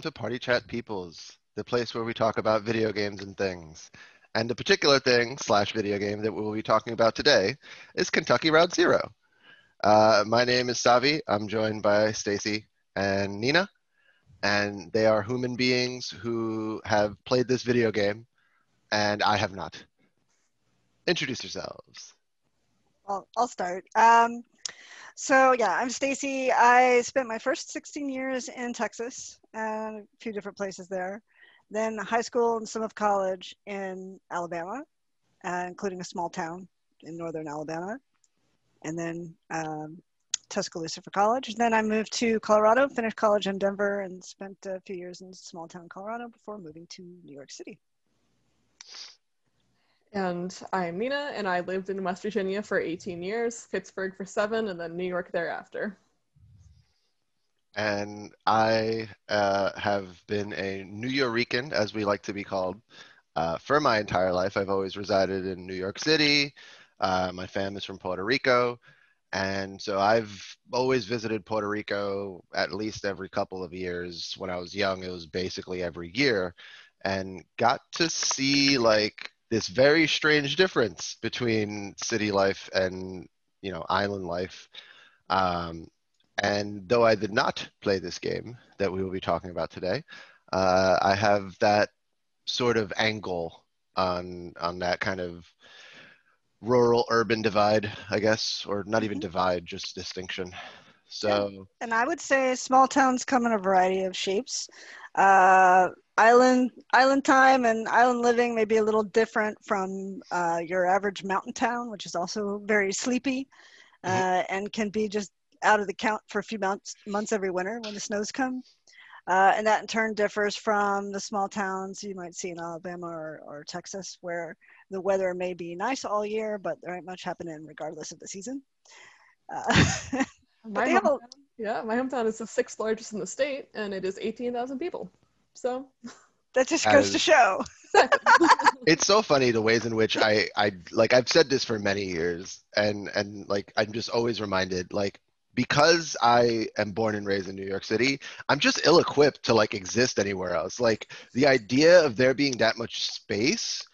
to Party Chat Peoples, the place where we talk about video games and things. And the particular thing slash video game that we'll be talking about today is Kentucky Route Zero. My name is Savi. I'm joined by Stacy and Nina, and they are human beings who have played this video game, and I have not. Introduce yourselves. I'll start. So yeah, I'm Stacy. I spent my first 16 years in Texas and a few different places there. Then high school and some of college in Alabama, including a small town in northern Alabama. And then Tuscaloosa for college. And then I moved to Colorado, finished college in Denver, and spent a few years in small town Colorado before moving to New York City. And I'm Nina, and I lived in West Virginia for 18 years, Pittsburgh for 7, and then New York thereafter. And I have been a New Yorican, as we like to be called, for my entire life. I've always resided in New York City. My family's from Puerto Rico. And so I've always visited Puerto Rico at least every couple of years. When I was young, it was basically every year, and got to see like this very strange difference between city life and, island life. And though I did not play this game that we will be talking about today, I have that sort of angle on that kind of rural urban divide, I guess, or not even divide, just distinction. So, yeah. And I would say small towns come in a variety of shapes. Island time and island living may be a little different from your average mountain town, which is also very sleepy and can be just out of the count for a few months every winter when the snows come. And that in turn differs from the small towns you might see in Alabama or Texas, where the weather may be nice all year, but there ain't much happening regardless of the season. My hometown is the 6th largest in the state, and it is 18,000 people. So that just goes to show. It's so funny the ways in which I like, I've said this for many years, and like I'm just always reminded, like, because I am born and raised in New York City, I'm just ill-equipped to like exist anywhere else. Like the idea of there being that much space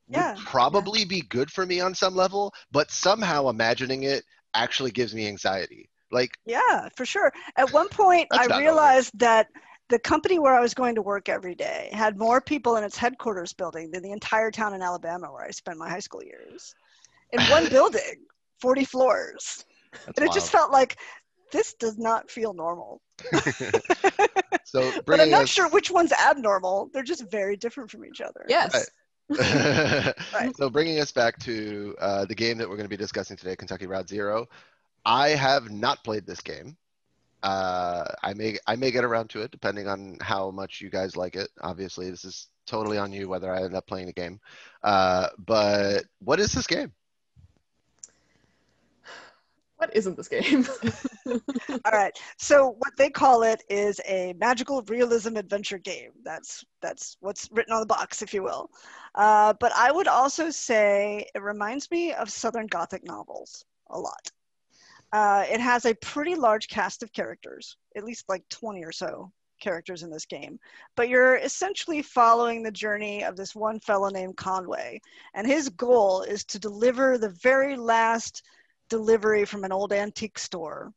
would probably be good for me on some level, but somehow imagining it actually gives me anxiety. Like, yeah, for sure. At one point, I realized that the company where I was going to work every day had more people in its headquarters building than the entire town in Alabama where I spent my high school years. In one building, 40 floors. That's and it wild. just felt like, this does not feel normal. So but I'm not sure which one's abnormal. They're just very different from each other. Yes. Right. So bringing us back to the game that we're going to be discussing today, Kentucky Route Zero. I have not played this game. I may get around to it depending on how much you guys like it. Obviously, this is totally on you whether I end up playing the game. But what is this game? What isn't this game? All right. So what they call it is a magical realism adventure game. That's what's written on the box, if you will. But I would also say it reminds me of Southern Gothic novels a lot. It has a pretty large cast of characters, at least like 20 or so characters in this game. But you're essentially following the journey of this one fellow named Conway. And his goal is to deliver the very last delivery from an old antique store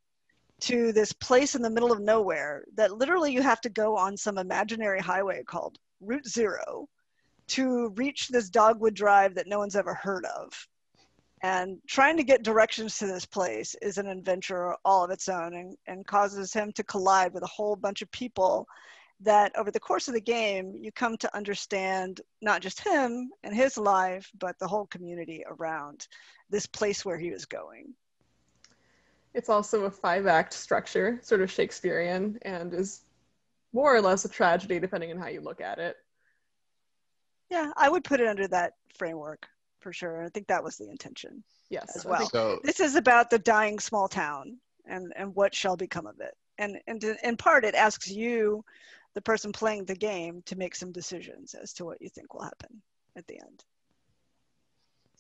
to this place in the middle of nowhere that literally you have to go on some imaginary highway called Route Zero to reach this dogwood drive that no one's ever heard of. And trying to get directions to this place is an adventure all of its own, and causes him to collide with a whole bunch of people that over the course of the game, you come to understand not just him and his life, but the whole community around this place where he was going. It's also a 5-act structure, sort of Shakespearean, and is more or less a tragedy depending on how you look at it. Yeah, I would put it under that framework. For sure. I think that was the intention. Yes. As well. So, this is about the dying small town and what shall become of it. And in part, it asks you, the person playing the game, to make some decisions as to what you think will happen at the end.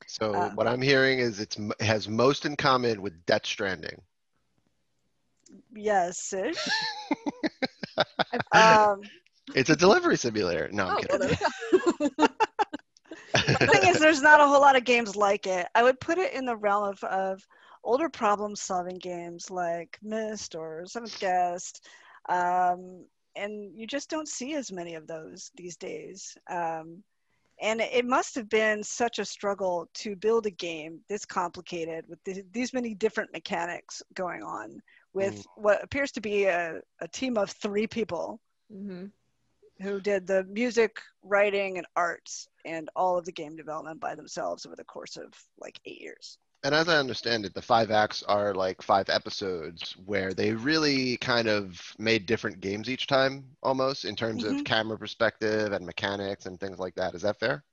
So what I'm hearing is it has most in common with Death Stranding. Yes-ish. It's a delivery simulator. No, I'm Oh, well, kidding. there we go. The thing is, there's not a whole lot of games like it. I would put it in the realm of older problem-solving games like Myst or Seventh Guest, and you just don't see as many of those these days. And it must have been such a struggle to build a game this complicated with these many different mechanics going on Mm. with what appears to be a team of 3 people Hmm. who did the music, writing, and arts and all of the game development by themselves over the course of like 8 years. And as I understand it, the 5 acts are like 5 episodes where they really kind of made different games each time, almost in terms of Hmm. camera perspective and mechanics and things like that. Is that fair?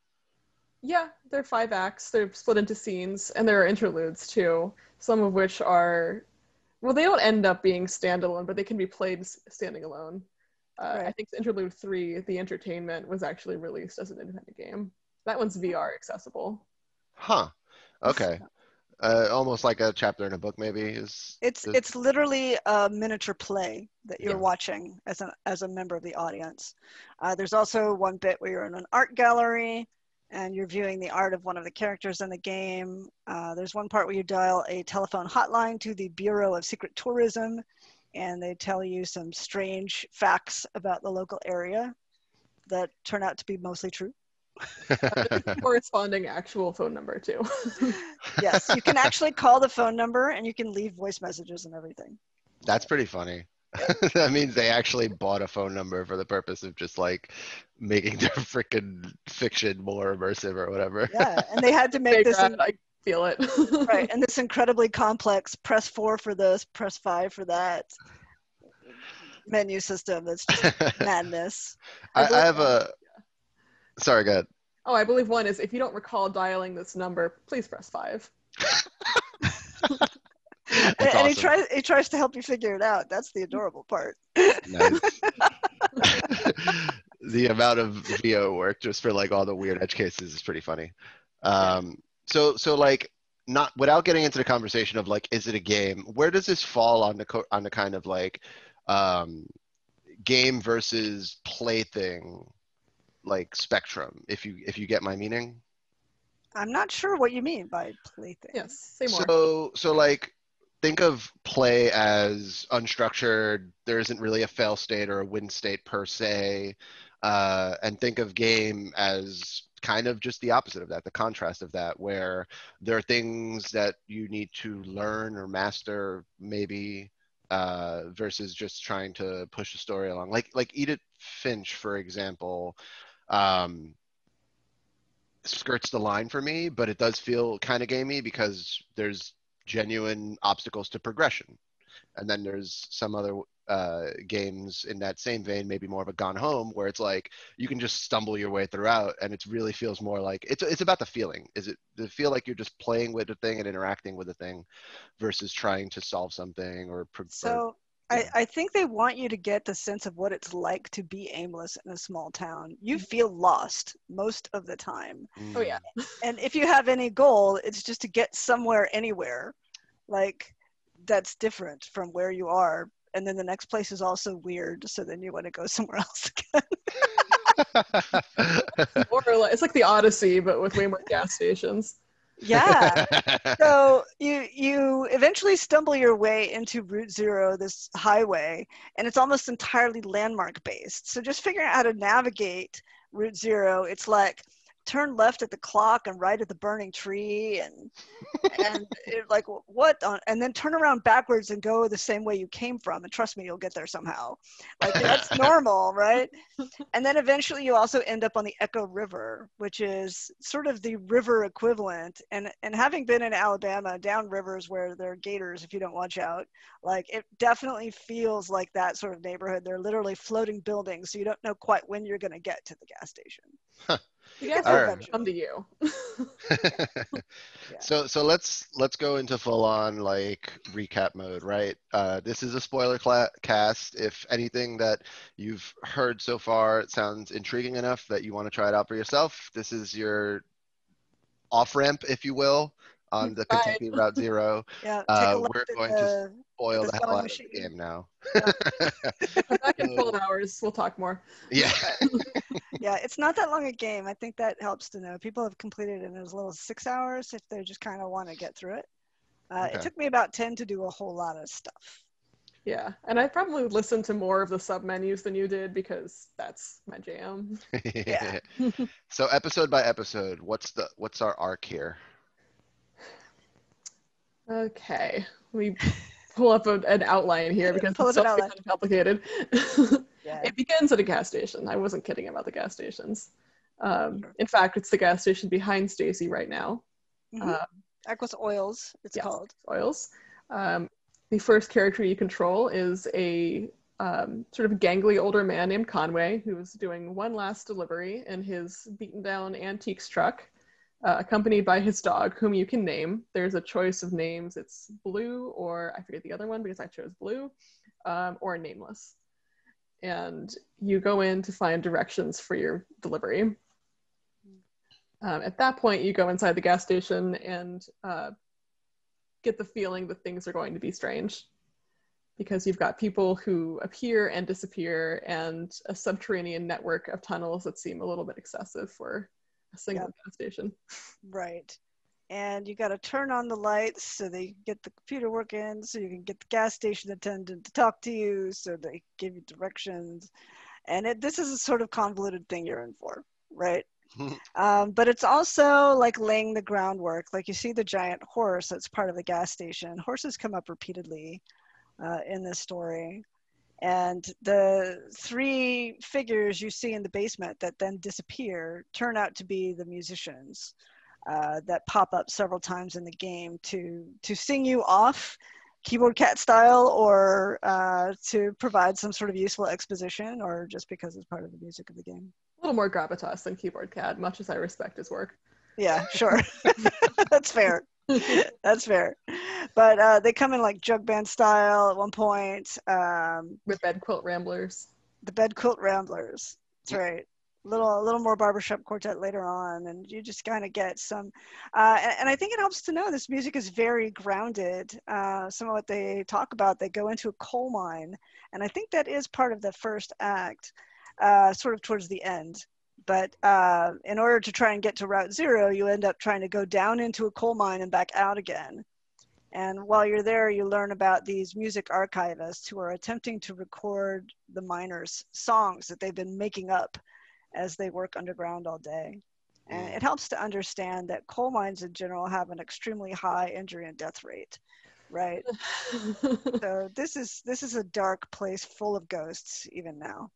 Yeah, they're 5 acts. They're split into scenes, and there are interludes too. Some of which are, well, they don't end up being standalone, but they can be played standing alone. I Right. think Interlude 3, The Entertainment, was actually released as an independent game. That one's VR accessible. Huh. Okay. Almost like a chapter in a book, maybe is. It's literally a miniature play that you're Yes. watching as a member of the audience. There's also one bit where you're in an art gallery and you're viewing the art of one of the characters in the game. There's one part where you dial a telephone hotline to the Bureau of Secret Tourism, and they tell you some strange facts about the local area that turn out to be mostly true. Corresponding actual phone number too. Yes, you can actually call the phone number and you can leave voice messages and everything. That's pretty funny. That means they actually bought a phone number for the purpose of just like making their freaking fiction more immersive or whatever. Yeah, and they had to make Big this rat, I feel it. right, and this incredibly complex press 4 for this, press 5 for that menu system that's just madness. I have a. Sorry, go ahead. Oh, I believe one is if you don't recall dialing this number, please press 5. That's And awesome. he tries to help you figure it out. That's the adorable part. Nice. The amount of VO work just for like all the weird edge cases is pretty funny. Yeah. So like not without getting into the conversation of like, is it a game? Where does this fall on on the kind of like um, game versus plaything like spectrum? If you get my meaning. I'm not sure what you mean by plaything. Yes, say more. So like think of play as unstructured. There isn't really a fail state or a win state per se. And think of game as kind of just the opposite of that, the contrast of that, where there are things that you need to learn or master, maybe, versus just trying to push a story along. Like Edith Finch, for example, um, skirts the line for me, but it does feel kind of gamey because there's genuine obstacles to progression. And then there's some other games in that same vein, maybe more of a Gone Home, where it's like you can just stumble your way throughout, and it really feels more like it's about the feeling. Is it the feel like you're just playing with a thing and interacting with a thing, versus trying to solve something or So yeah. I think they want you to get the sense of what it's like to be aimless in a small town. You feel lost most of the time. Oh yeah. And if you have any goal, it's just to get somewhere anywhere. Like that's different from where you are. And then the next place is also weird. So then you want to go somewhere else again. More or less, it's like the Odyssey, but with way more gas stations. Yeah. So you eventually stumble your way into Route Zero, this highway, and it's almost entirely landmark based. So just figuring out how to navigate Route Zero, it's like turn left at the clock and right at the burning tree and it, like what on, and then turn around backwards and go the same way you came from, and trust me, you'll get there somehow. Like that's normal, right? And then eventually you also end up on the Echo River, which is sort of the river equivalent. And having been in Alabama, down rivers where there are gators if you don't watch out, like it definitely feels like that sort of neighborhood. They're literally floating buildings, so you don't know quite when you're going to get to the gas station. The You gas get there All station right. will come to you. Yeah. So let's go into full on like recap mode, right? This is a spoiler cast. If anything that you've heard so far it sounds intriguing enough that you want to try it out for yourself, this is your off ramp, if you will. on the Fine. Kentucky Route Zero. Yeah, take a look We're at going to at spoil the the hell sewing out of the machine. game now. Yeah. Come back in 12 hours. We'll talk more. Yeah. Yeah, it's not that long a game. I think that helps to know. People have completed it in as little as 6 hours if they just kind of want to get through it. Okay. It took me about 10 to do a whole lot of stuff. Yeah, and I probably listened to more of the sub menus than you did because that's my jam. Yeah. So episode by episode, what's our arc here? Okay, let me pull up an outline here because Pull it's up an so outline. kind of complicated. Yeah. It begins at a gas station. I wasn't kidding about the gas stations. Sure. In fact, it's the gas station behind Stacy right now. Mhm. Aquos Oils, it's Yes, called. Oils. The first character you control is a sort of gangly older man named Conway who's doing one last delivery in his beaten down antiques truck, accompanied by his dog, whom you can name. There's a choice of names. It's Blue, or I forget the other one because I chose Blue, or Nameless. And you go in to find directions for your delivery. At that point, you go inside the gas station and get the feeling that things are going to be strange because you've got people who appear and disappear and a subterranean network of tunnels that seem a little bit excessive for a single gas station. Right. And you got to turn on the lights so they can get the computer working, so you can get the gas station attendant to talk to you, so they give you directions. And this is a sort of convoluted thing you're in for, right? But it's also like laying the groundwork. Like you see the giant horse that's part of the gas station. Horses come up repeatedly in this story. And the 3 figures you see in the basement that then disappear turn out to be the musicians that pop up several times in the game to sing you off keyboard cat style, or to provide some sort of useful exposition, or just because it's part of the music of the game. A little more gravitas than Keyboard Cat, much as I respect his work. Yeah, sure. That's fair. That's fair. But they come in like jug band style at one point. With Bed Quilt Ramblers. The Bed Quilt Ramblers. That's right. A little more barbershop quartet later on, and you just kind of get some. And I think it helps to know this music is very grounded. Some of what they talk about, they go into a coal mine, and I think that is part of the first act, sort of towards the end. But in order to try and get to Route Zero, you end up trying to go down into a coal mine and back out again. And while you're there, you learn about these music archivists who are attempting to record the miners' songs that they've been making up as they work underground all day. And it helps to understand that coal mines in general have an extremely high injury and death rate, right? So this is a dark place full of ghosts even now.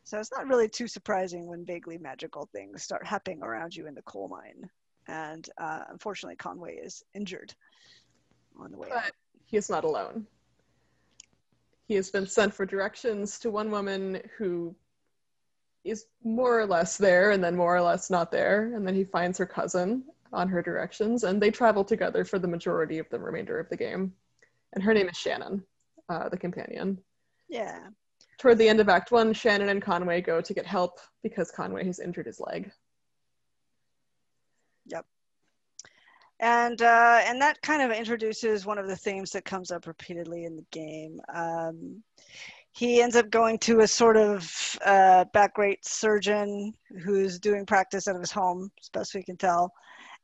So it's not really too surprising when vaguely magical things start happening around you in the coal mine. And unfortunately, Conway is injured on the way out. But he is not alone. He has been sent for directions to one woman who is more or less there and then more or less not there. And then he finds her cousin on her directions, and they travel together for the majority of the remainder of the game. And her name is Shannon, the companion. Yeah. Toward the end of Act 1, Shannon and Conway go to get help because Conway has injured his leg. Yep. And that kind of introduces one of the themes that comes up repeatedly in the game. He ends up going to a sort of back-rate surgeon who's doing practice out of his home, as best we can tell.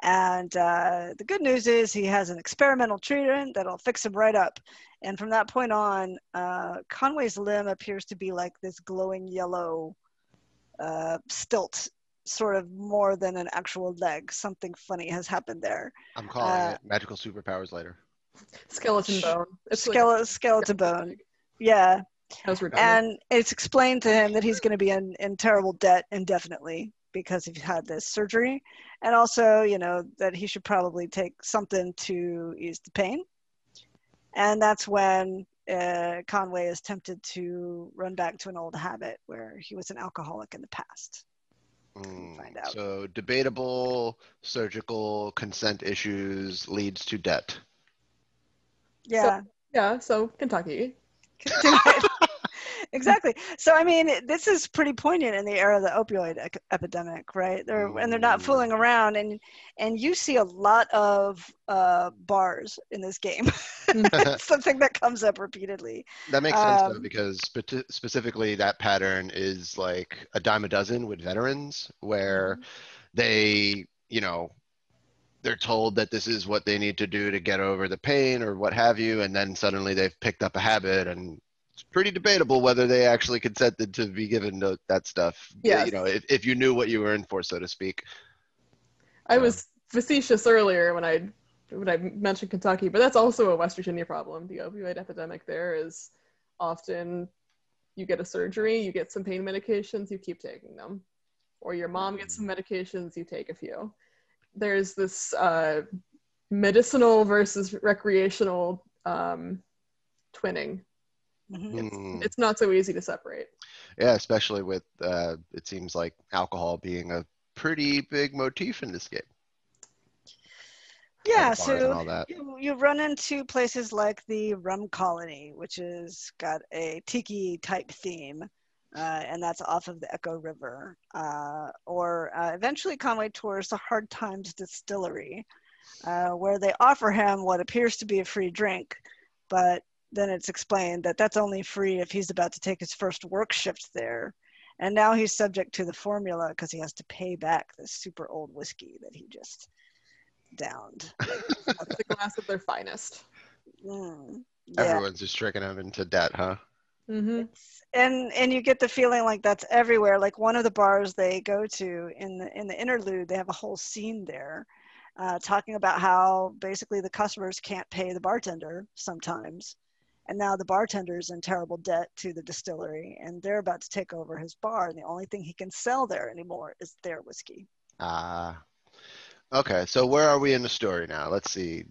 And the good news is he has an experimental treatment that'll fix him right up. And from that point on, Conway's limb appears to be like this glowing yellow stilt, sort of more than an actual leg. Something funny has happened there. I'm calling it magical superpowers later. Skeleton bone. It's skeleton bone. Yeah. That was redundant. And it's explained to him that he's going to be in terrible debt indefinitely because he's had this surgery. And also, you know, that he should probably take something to ease the pain. And that's when Conway is tempted to run back to an old habit where he was an alcoholic in the past. Find out. So debatable surgical consent issues leads to debt. Yeah. So Kentucky. Exactly. So, I mean, this is pretty poignant in the era of the opioid epidemic, right? They're not Mm. fooling around, and you see a lot of bars in this game. It's something that comes up repeatedly. That makes sense though, Um, because specifically that pattern is like a dime a dozen with veterans, where mhm. they, they're told that this is what they need to do to get over the pain or what have you, and then suddenly they've picked up a habit, and it's pretty debatable whether they actually consented to be given that stuff. Yes. If you knew what you were in for, so to speak. I So, was facetious earlier when I mentioned Kentucky, but that's also a West Virginia problem. The opioid epidemic there is often you get a surgery, you get some pain medications, you keep taking them. Or your mom gets some medications, you take a few. There's this medicinal versus recreational twinning. Mhm. It's not so easy to separate. yeah, especially with it seems like alcohol being a pretty big motif in this game. All the Yeah, bars and so all that. you run into places like the Rum Colony, which has got a tiki type theme, and that's off of the Echo River. Or eventually Conway tours the Hard Times Distillery, where they offer him what appears to be a free drink, but then it's explained that that's only free if he's about to take his first work shift there. And now he's subject to the formula because he has to pay back this super old whiskey that he just downed. It's a glass of their finest. Yeah. Everyone's just tricking him into debt, huh? Mm-hmm. And you get the feeling like that's everywhere. Like one of the bars they go to in the interlude, they have a whole scene there talking about how basically the customers can't pay the bartender sometimes. And now the bartender's in terrible debt to the distillery, and they're about to take over his bar. And the only thing he can sell there anymore is their whiskey. Ah, okay. So where are we in the story now? Let's see.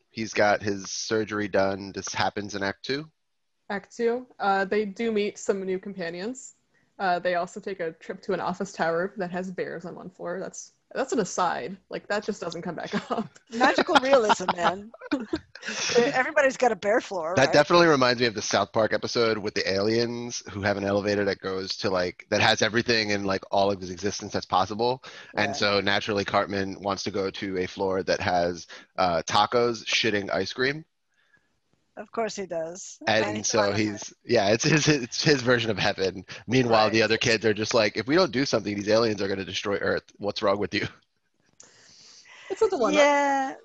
He's got his surgery done. This happens in Act Two. Act two, they do meet some new companions. They also take a trip to an office tower that has bears on one floor. That's an aside. Like that just doesn't come back up. Magical realism, man. Everybody's got a bear floor, That right? definitely reminds me of the South Park episode with the aliens who have an elevator that goes to like that has everything in like all of his existence that's possible. And Yeah. so naturally Cartman wants to go to a floor that has tacos shitting ice cream. Of course he does. And And he's so fine with it. it's his version of heaven. Meanwhile, the Right. other kids are just like, if we don't do something, these aliens are going to destroy Earth. What's wrong with you? It's a dilemma.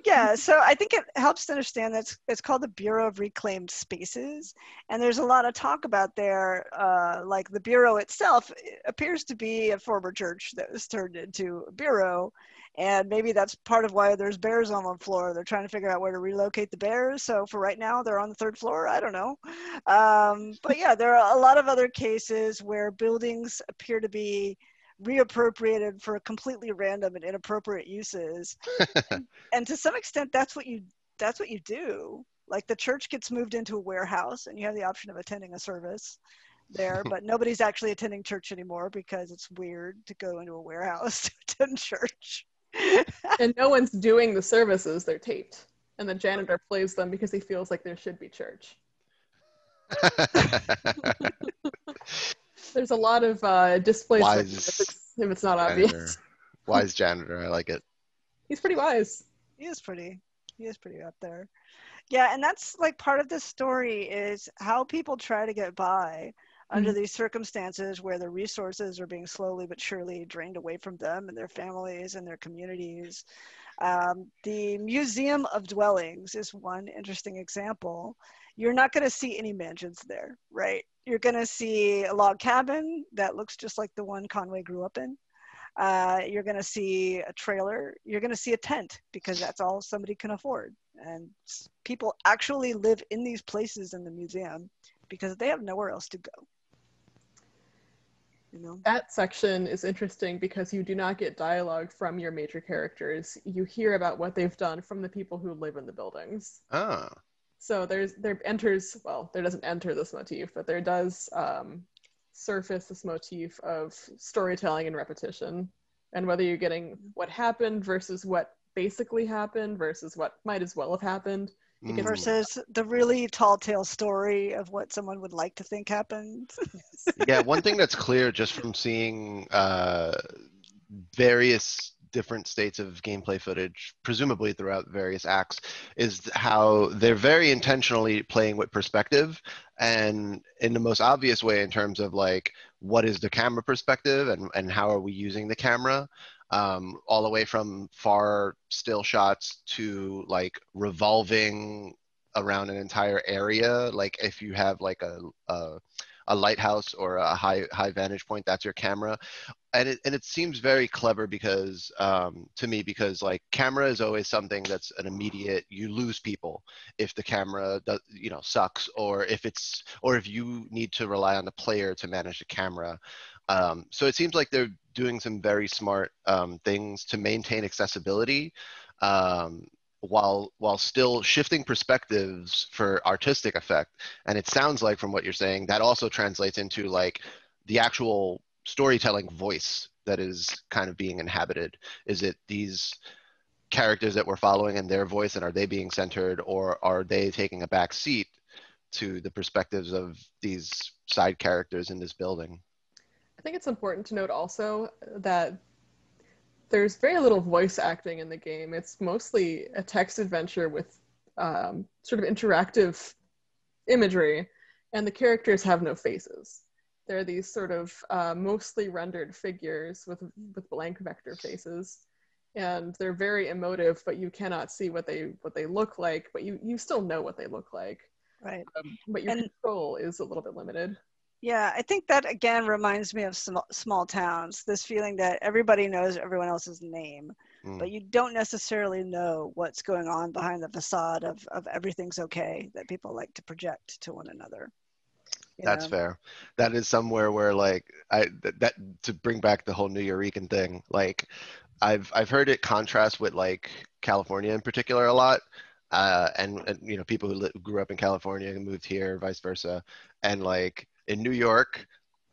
Yeah. So I think it helps to understand that it's called the Bureau of Reclaimed Spaces, and there's a lot of talk about there. Like the bureau itself appears to be a former church that was turned into a bureau, and maybe that's part of why there's bears on one floor. They're trying to figure out where to relocate the bears. So for right now, they're on the third floor. I don't know, but yeah, there are a lot of other cases where buildings appear to be reappropriated for completely random and inappropriate uses, and to some extent that's what you do. Like the church gets moved into a warehouse and you have the option of attending a service there, but nobody's actually attending church anymore because it's weird to go into a warehouse to attend church. And no one's doing the services, they're taped. And the janitor plays them because he feels like there should be church. There's a lot of displacement if it's not janitor. obvious. Wise janitor. I like it. He's pretty wise. he is pretty up there. Yeah, and that's like part of the story is how people try to get by under these circumstances where the resources are being slowly but surely drained away from them and their families and their communities. The Museum of Dwellings is one interesting example. You're not going to see any mansions there, right? You're going to see a log cabin that looks just like the one Conway grew up in. You're going to see a trailer. You're going to see a tent because that's all somebody can afford. And people actually live in these places in the museum because they have nowhere else to go. You know? That section is interesting because you do not get dialogue from your major characters. You hear about what they've done from the people who live in the buildings. Ah. So there doesn't enter this motif, but there does surface this motif of storytelling and repetition, and whether you're getting what happened versus what basically happened versus what might as well have happened. versus the really tall tale story of what someone would like to think happened. Yeah, one thing that's clear just from seeing various different states of gameplay footage, presumably throughout various acts, is how they're very intentionally playing with perspective, and in the most obvious way in terms of like what is the camera perspective and how are we using the camera, all the way from far still shots to like revolving around an entire area. Like if you have like a lighthouse or a high vantage point, that's your camera. And it seems very clever because to me, because like camera is always something that's an immediate, you lose people if the camera does, sucks, or if you need to rely on the player to manage the camera. So it seems like they're doing some very smart things to maintain accessibility, while still shifting perspectives for artistic effect. And it sounds like from what you're saying, that also translates into like the actual storytelling voice that is kind of being inhabited. Is it these characters that we're following and their voice, and are they being centered, or are they taking a back seat to the perspectives of these side characters in this building? I think it's important to note also that there's very little voice acting in the game. It's mostly a text adventure with sort of interactive imagery, and the characters have no faces. They're these sort of mostly rendered figures with blank vector faces, and they're very emotive, but you cannot see what they look like, but you still know what they look like. Right. But your control is a little bit limited. Yeah, I think that again reminds me of small towns. This feeling that everybody knows everyone else's name, but you don't necessarily know what's going on behind the facade of everything's okay that people like to project to one another. That's fair. That is somewhere where like that to bring back the whole New Yorican thing. Like I've heard it contrast with like California in particular a lot. And people who grew up in California and moved here, vice versa. And like in New York,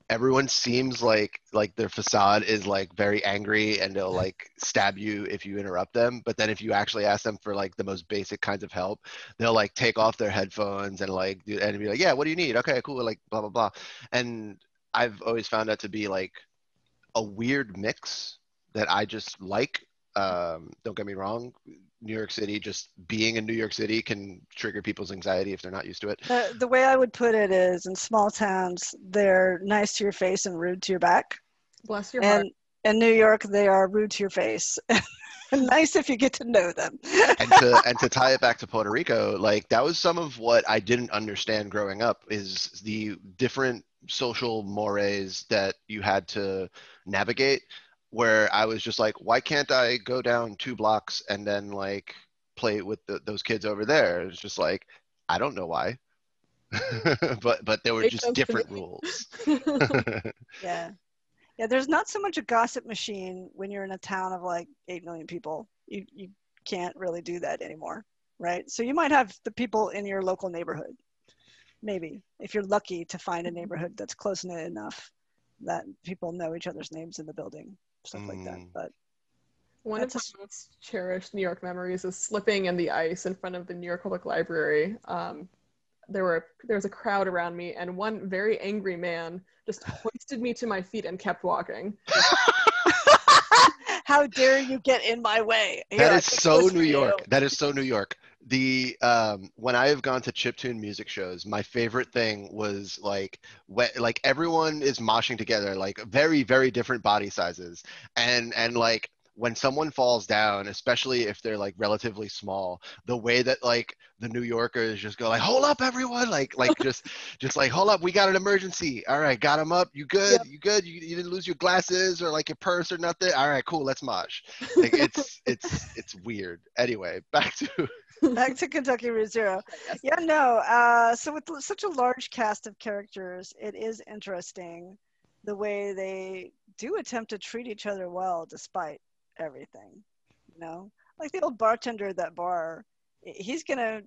everyone seems like their facade is like very angry, and they'll like stab you if you interrupt them. But then if you actually ask them for like the most basic kinds of help, they'll like take off their headphones and like be like, yeah, what do you need? Okay, cool, like blah blah blah. And I've always found that to be like a weird mix that I just like. Don't get me wrong, New York City, just being in New York City can trigger people's anxiety if they're not used to it. The way I would put it is, in small towns, they're nice to your face and rude to your back. Bless your heart. In New York, they are rude to your face. Nice if you get to know them. and to tie it back to Puerto Rico, like that was some of what I didn't understand growing up, is the different social mores that you had to navigate, where I was just like, why can't I go down 2 blocks and then like play with those kids over there? It's just like, I don't know why. but there were just different rules. Yeah. There's not so much a gossip machine when you're in a town of like 8 million people. You can't really do that anymore, right? So you might have the people in your local neighborhood, maybe, if you're lucky to find a neighborhood that's close knit enough that people know each other's names in the building, stuff like that. But one of my most cherished New York memories is slipping in the ice in front of the New York Public Library. There was a crowd around me, and one very angry man just hoisted me to my feet and kept walking. How dare you get in my way? That is so New York. That is so New York. The when I have gone to chiptune music shows, my favorite thing was like everyone is moshing together, like very, very different body sizes, and like when someone falls down, especially if they're like relatively small, the way that like the New Yorkers just go like, hold up everyone, like just like, hold up, we got an emergency. All right, got him up. You good? Yep. You good? You didn't lose your glasses or like your purse or nothing? All right, cool, let's mosh. Like it's weird. Anyway, back to Kentucky Route Zero. Yeah, no. So with such a large cast of characters, it is interesting the way they do attempt to treat each other well despite everything. Like the old bartender at that bar, he's gonna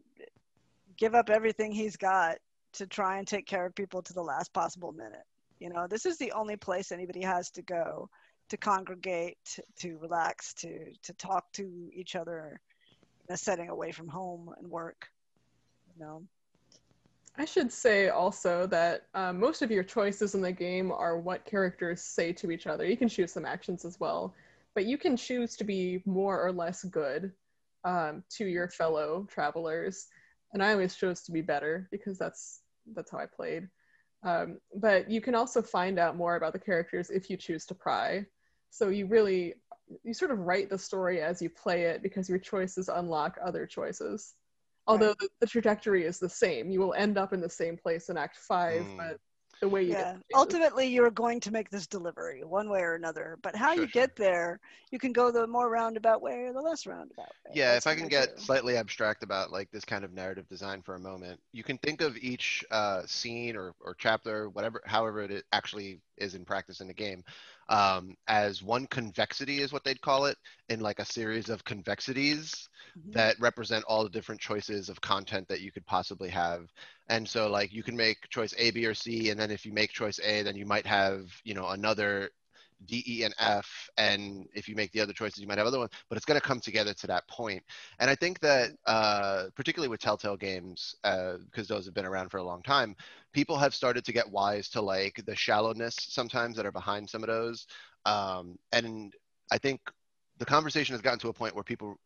give up everything he's got to try and take care of people to the last possible minute. This is the only place anybody has to go to congregate, to relax, to talk to each other in a setting away from home and work. No. I should say also that most of your choices in the game are what characters say to each other. You can choose some actions as well, but you can choose to be more or less good to your fellow travelers. And I always chose to be better because that's how I played. But you can also find out more about the characters if you choose to pry. So you sort of write the story as you play it because your choices unlock other choices. Although Right. the trajectory is the same, you will end up in the same place in Act 5, Mm, but the way you get Yeah. there changes. Ultimately, you're going to make this delivery one way or another, but how sure, you sure. get there, you can go the more roundabout way or the less roundabout way. Yeah, That's if I kind can of get true. slightly abstract about like this kind of narrative design for a moment, you can think of each scene or chapter, whatever, however actually is in practice in the game, as one convexity is what they'd call it, in like a series of convexities Mhm. that represent all the different choices of content that you could possibly have. And so like you can make choice A, B, or C, and then if you make choice A, then you might have, another D, E, and F. And if you make the other choices, you might have other ones, but it's going to come together to that point. And I think that, particularly with Telltale games, because those have been around for a long time, people have started to get wise to like the shallowness sometimes that are behind some of those. And I think the conversation has gotten to a point where people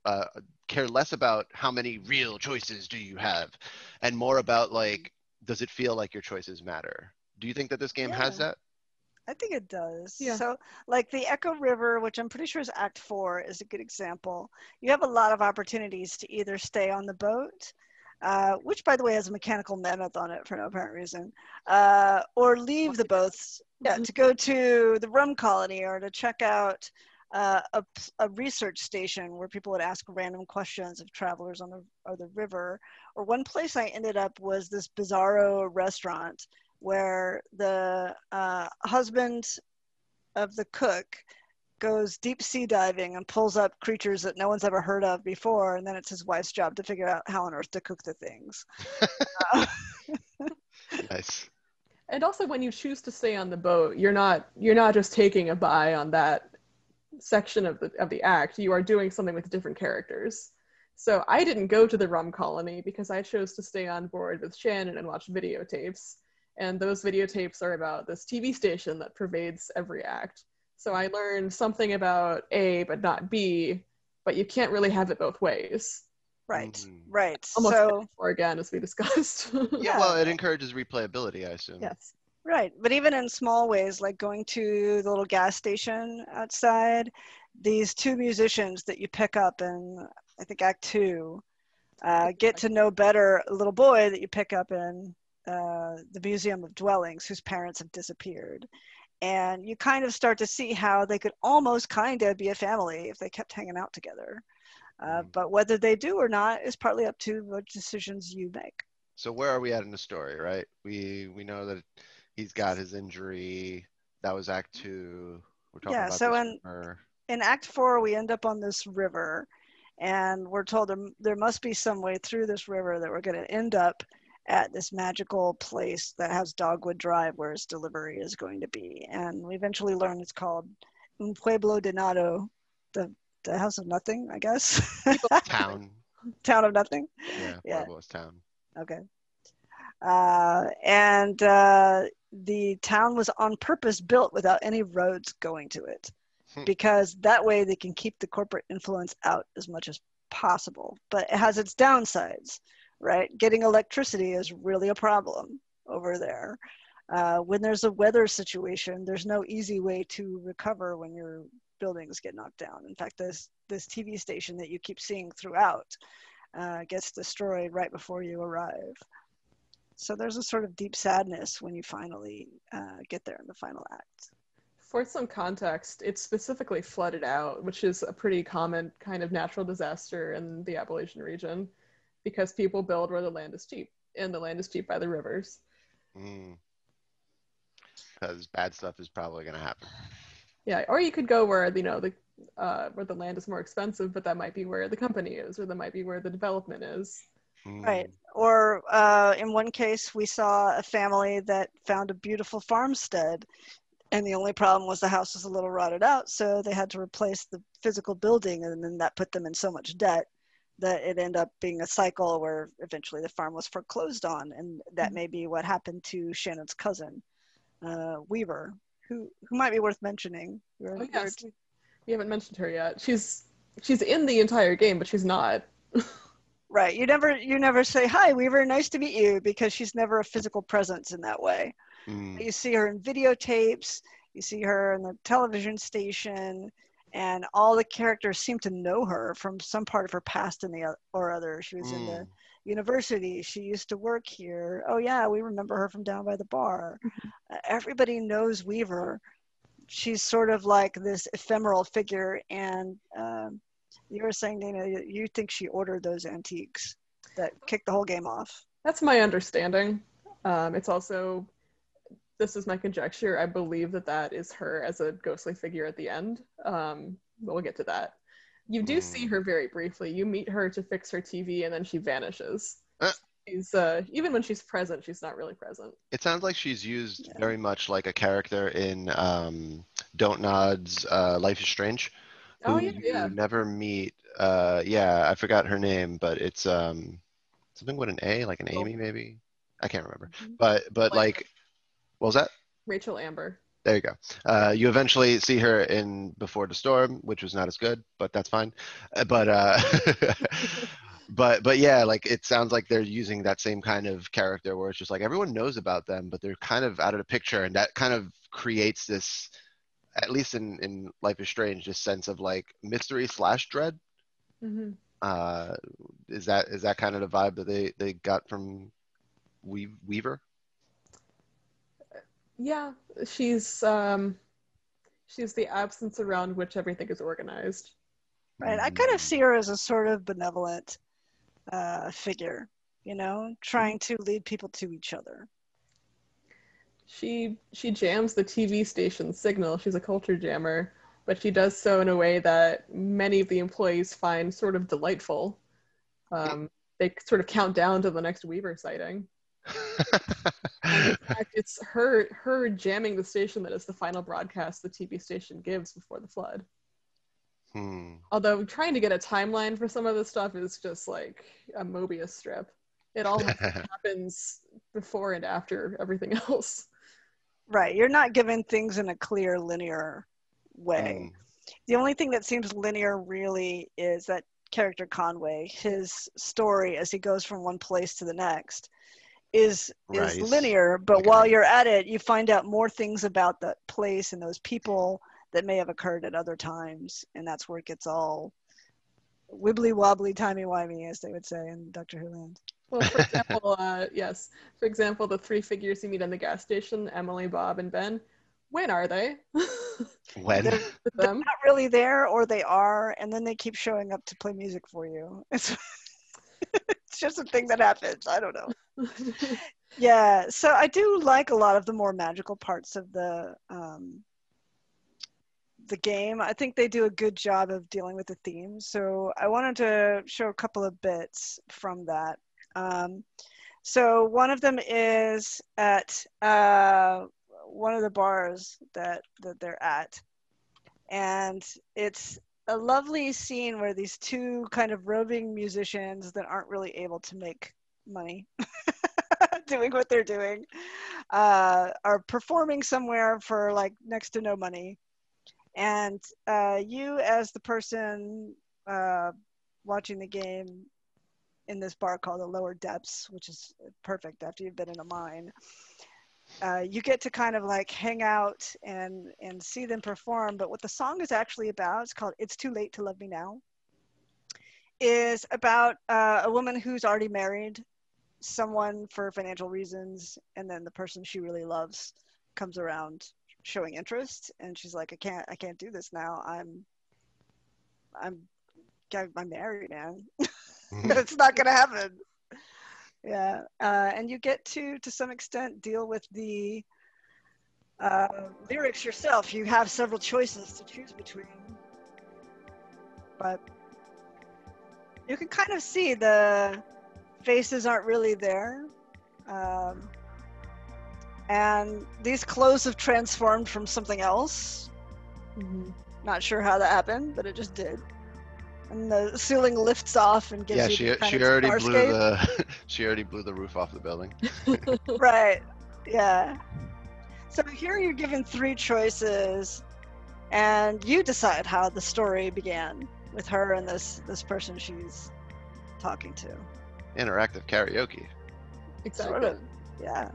care less about how many real choices do you have, and more about like, does it feel like your choices matter? Do you think that this game has Yeah. that? I think it does. Yeah. So, like the Echo River, which I'm pretty sure is Act 4, is a good example. You have a lot of opportunities to either stay on the boat, which, by the way, has a mechanical mammoth on it for no apparent reason, or leave the boats, yeah, to go to the rum colony or to check out a research station where people would ask random questions of travelers on the river. Or one place I ended up was this bizarro restaurant where the husband of the cook goes deep sea diving and pulls up creatures that no one's ever heard of before, and then it's his wife's job to figure out how on earth to cook the things. Nice. And also when you choose to stay on the boat, you're not just taking a buy on that section of the act. You are doing something with different characters. So I didn't go to the rum colony because I chose to stay on board with Shannon and watch videotapes. And those videotapes are about this TV station that pervades every act. So I learned something about A but not B, but you can't really have it both ways. Right, Mm. right. Almost So, for again, as we discussed. Yeah, well, yeah, it encourages replayability, I assume. Yes. right. But even in small ways, like going to the little gas station outside, these two musicians that you pick up in, I think, Act 2, get to know better a little boy that you pick up in the Museum of Dwellings whose parents have disappeared. And you kind of start to see how they could almost kind of be a family if they kept hanging out together. Mm. But whether they do or not is partly up to what decisions you make. So where are we at in the story, right? We know that he's got his injury. That was Act 2. We're talking Yeah, about so this in, river. in Act 4, we end up on this river, and we're told there must be some way through this river that we're going to end up at this magical place that has Dogwood Drive where his delivery is going to be. And we eventually learn it's called Un Pueblo de Nado, the House of Nothing, I guess. People Town. Town of Nothing. Yeah, Yeah, Pueblo's town. okay. And the town was on purpose built without any roads going to it, Hmm. because that way they can keep the corporate influence out as much as possible. But it has its downsides, right? Getting electricity is really a problem over there. When there's a weather situation, there's no easy way to recover when your buildings get knocked down. In fact, this TV station that you keep seeing throughout gets destroyed right before you arrive. So there's a sort of deep sadness when you finally get there in the final act. For some context, it's specifically flooded out, which is a pretty common kind of natural disaster in the Appalachian region because people build where the land is cheap, and the land is cheap by the rivers. Because bad stuff is probably going to happen. Yeah, or you could go where where the land is more expensive, but that might be where the company is, or that might be where the development is. Right. Mm. Or in one case, we saw a family that found a beautiful farmstead, and the only problem was the house was a little rotted out, so they had to replace the physical building, and then that put them in so much debt that it ended up being a cycle where eventually the farm was foreclosed on, and that may be what happened to Shannon's cousin, Weaver, who might be worth mentioning. Oh yes, we haven't mentioned her yet. She's in the entire game, but she's not. Right. You never say, "Hi, Weaver, nice to meet you," because she's never a physical presence in that way. You see her in videotapes, you see her in the television station, and all the characters seem to know her from some part of her past or other. She was in the university. She used to work here. Oh yeah, we remember her from down by the bar. Everybody knows Weaver. She's sort of like this ephemeral figure, and you were saying, Dana, you think she ordered those antiques that kicked the whole game off. That's my understanding. It's also, this is my conjecture, I believe that is her as a ghostly figure at the end. We'll get to that. You do see her very briefly. You meet her to fix her TV, and then she vanishes. She's, even when she's present, she's not really present. It sounds like she's used very much like a character in Don't Nod's Life is Strange. Who you never meet. I forgot her name, but it's something with an A, like an Amy maybe. I can't remember. But like, what was that? Rachel Amber. There you go. You eventually see her in Before the Storm, which was not as good, but that's fine. But yeah, like it sounds like they're using that same kind of character where it's just like everyone knows about them, but they're kind of out of the picture, and that kind of creates this, at least in Life is Strange, this sense of like mystery / dread. Is that kind of the vibe that they got from Weaver? Yeah, she's the absence around which everything is organized. Right. I kind of see her as a sort of benevolent figure, trying to lead people to each other. She jams the TV station signal. She's a culture jammer, but she does so in a way that many of the employees find sort of delightful. They sort of count down to the next Weaver sighting. In fact, it's her jamming the station that is the final broadcast the TV station gives before the flood. Although trying to get a timeline for some of this stuff is just like a Mobius strip. It all happens before and after everything else. Right. You're not given things in a clear, linear way. The only thing that seems linear really is that character Conway. His story as he goes from one place to the next is linear, but while you're at it, you find out more things about that place and those people that may have occurred at other times, and that's where it gets all wibbly wobbly, timey wimey, as they would say in Doctor Who land. Well, for example, For example, the three figures you meet in the gas station, Emily, Bob, and Ben. When are they? When? They're not really there, or they are, and then they keep showing up to play music for you. It's just a thing that happens. I don't know. Yeah, so I do like a lot of the more magical parts of the game. I think they do a good job of dealing with the themes. So I wanted to show a couple of bits from that. So one of them is at one of the bars that they're at. And it's a lovely scene where these two kind of roving musicians that aren't really able to make money doing what they're doing are performing somewhere for like next to no money. And you as the person watching the game in this bar called the Lower Depths, which is perfect after you've been in a mine, you get to kind of like hang out and see them perform. But what the song is actually about, it's called It's Too Late to Love Me Now, is about a woman who's already married someone for financial reasons, and then the person she really loves comes around showing interest, and she's like, I can't do this now. I'm married, man. It's not gonna happen. Yeah, and you get to some extent deal with the lyrics yourself. You have several choices to choose between, but you can kind of see the faces aren't really there, and these clothes have transformed from something else. Not sure how that happened, but it just did. And the ceiling lifts off and gives Yeah, you she this kind she of already blew starscape. the she already blew the roof off the building. Right. Yeah. So here you're given 3 choices, and you decide how the story began with her and this person she's talking to. Interactive karaoke. Exactly. Sort of. Yeah.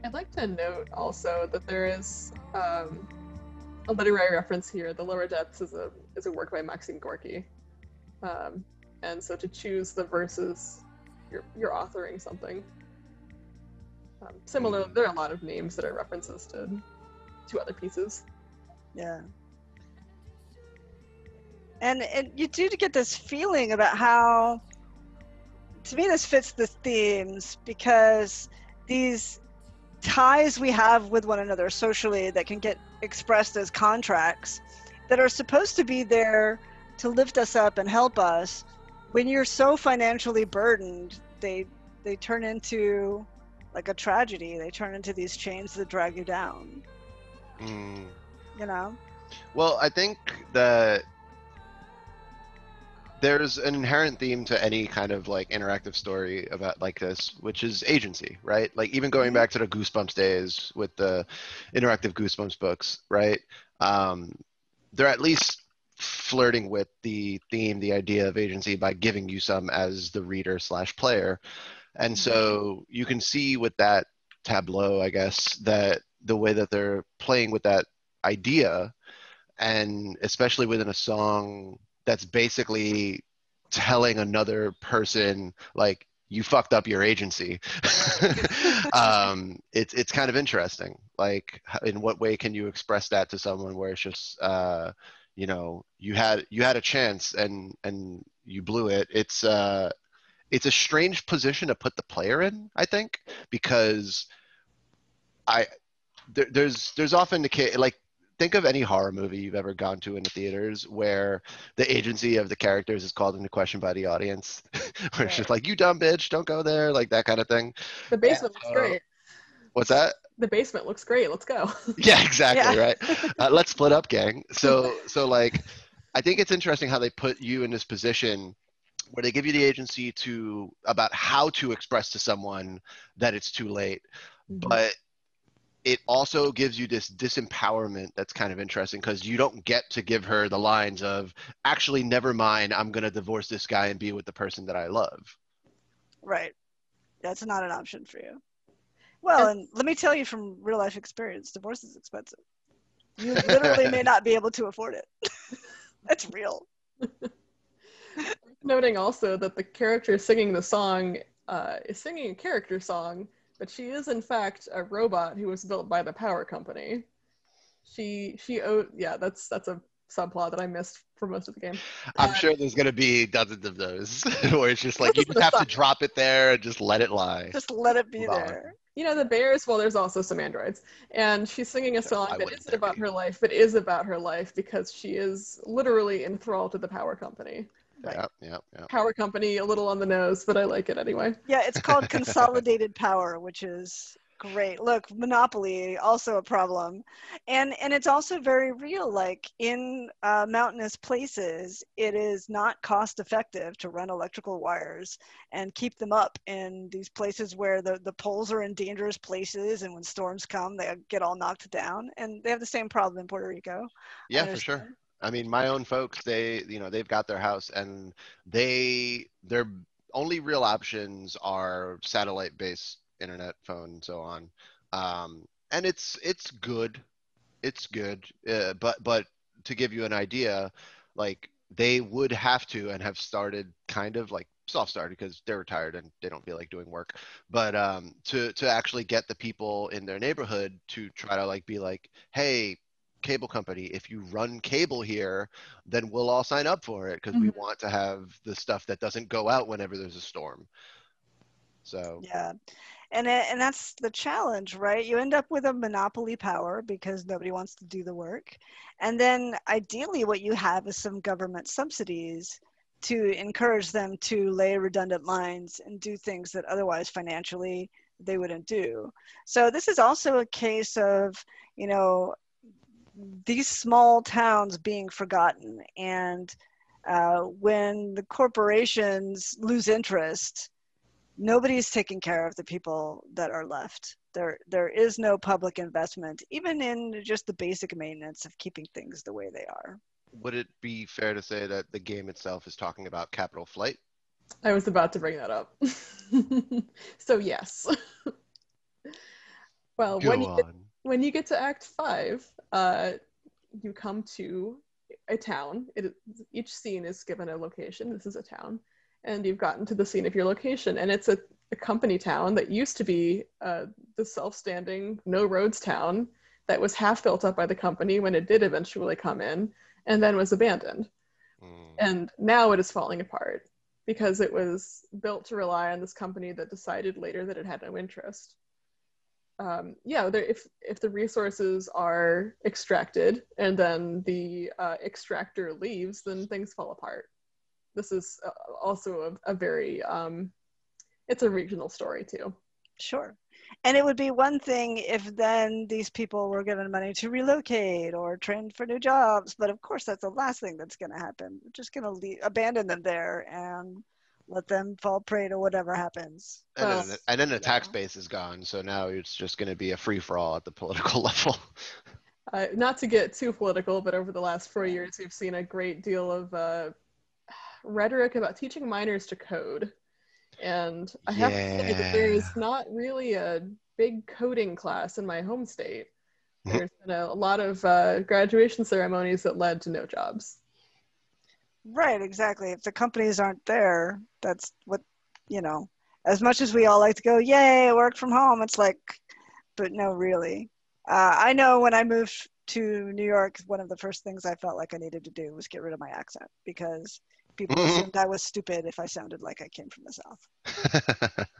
I'd like to note also that there is a literary reference here. The Lower Depths is a work by Maxim Gorky, and so to choose the verses, you're authoring something. Similar, there are a lot of names that are references to other pieces. Yeah. And you do get this feeling about how, to me, this fits the themes, because these ties we have with one another socially that can get expressed as contracts that are supposed to be there to lift us up and help us, when you're so financially burdened, they turn into like a tragedy. They turn into these chains that drag you down. Mm. You know? Well, I think that there's an inherent theme to any kind of like interactive story about like this, which is agency, right? Like even going back to the Goosebumps days with the interactive Goosebumps books, right? They're at least flirting with the theme, the idea of agency, by giving you some as the reader slash player. And so you can see with that tableau, I guess, that the way that they're playing with that idea, and especially within a song that's basically telling another person like you fucked up your agency. It's kind of interesting. Like, in what way can you express that to someone where it's just you know, you had a chance and you blew it. It's a strange position to put the player in, I think, because there's often the case, like, think of any horror movie you've ever gone to in the theaters where the agency of the characters is called into question by the audience, where it's just like, you dumb bitch, don't go there, like that kind of thing. The basement looks great. What's that? The basement looks great. Let's go. Yeah, exactly. Yeah. Right. Let's split up, gang. So like, I think it's interesting how they put you in this position where they give you the agency to about how to express to someone that it's too late, but it also gives you this disempowerment that's kind of interesting, because you don't get to give her the lines of, actually, never mind, I'm going to divorce this guy and be with the person that I love. Right. That's not an option for you. Well, and let me tell you from real life experience, divorce is expensive. You literally may not be able to afford it. That's real. Noting also that the character singing the song is singing a character song, but she is in fact a robot who was built by the power company. That's a subplot that I missed for most of the game. I'm sure there's going to be dozens of those where it's just like, you just have to drop it there and just let it lie. Just let it be there. You know, the bears, well, there's also some androids. And she's singing a song that isn't about her life, but is about her life, because she is literally enthralled to the power company. Right. Yeah. Power company, a little on the nose, but I like it anyway. Yeah, it's called consolidated power, which is great. Look, monopoly, also a problem. And it's also very real. Like, in mountainous places, it is not cost effective to run electrical wires and keep them up in these places where the poles are in dangerous places, and when storms come, they get all knocked down. And they have the same problem in Puerto Rico. Yeah, for sure. I mean, my own folks, they've got their house, and their only real options are satellite-based internet, phone, and so on. And it's good. It's good. But to give you an idea, like, they would have to, and have started, kind of like soft started, because they're retired and they don't feel like doing work, but to actually get the people in their neighborhood to try to like be like, hey, cable company, if you run cable here, then we'll all sign up for it, because we want to have the stuff that doesn't go out whenever there's a storm. So yeah, and that's the challenge, right? You end up with a monopoly power because nobody wants to do the work, and then ideally what you have is some government subsidies to encourage them to lay redundant lines and do things that otherwise financially they wouldn't do. So this is also a case of, you know, these small towns being forgotten. And when the corporations lose interest, nobody's taking care of the people that are left. There is no public investment, even in just the basic maintenance of keeping things the way they are. Would it be fair to say that the game itself is talking about capital flight? I was about to bring that up. So yes. Well, Go on. when you get to Act 5, you come to a town. Each scene is given a location. This is a town. And you've gotten to the scene of your location. And it's a company town that used to be the self-standing, no roads town that was half built up by the company when it did eventually come in, and then was abandoned. And now it is falling apart because it was built to rely on this company that decided later that it had no interest. If the resources are extracted and then the extractor leaves, then things fall apart. This is also a very, it's a regional story too. Sure. And it would be one thing if then these people were given money to relocate or trained for new jobs. But of course, that's the last thing that's going to happen. We're just going to abandon them there and let them fall prey to whatever happens. And then the tax base is gone. So now it's just going to be a free-for-all at the political level. Not to get too political, but over the last 4 years, we've seen a great deal of rhetoric about teaching minors to code. And I have to say that there is not really a big coding class in my home state. There's been a lot of graduation ceremonies that led to no jobs. Right, exactly. If the companies aren't there, that's what, you know, as much as we all like to go, yay, work from home, it's like, but no, really. I know when I moved to New York, one of the first things I felt like I needed to do was get rid of my accent because people assumed I was stupid if I sounded like I came from the South.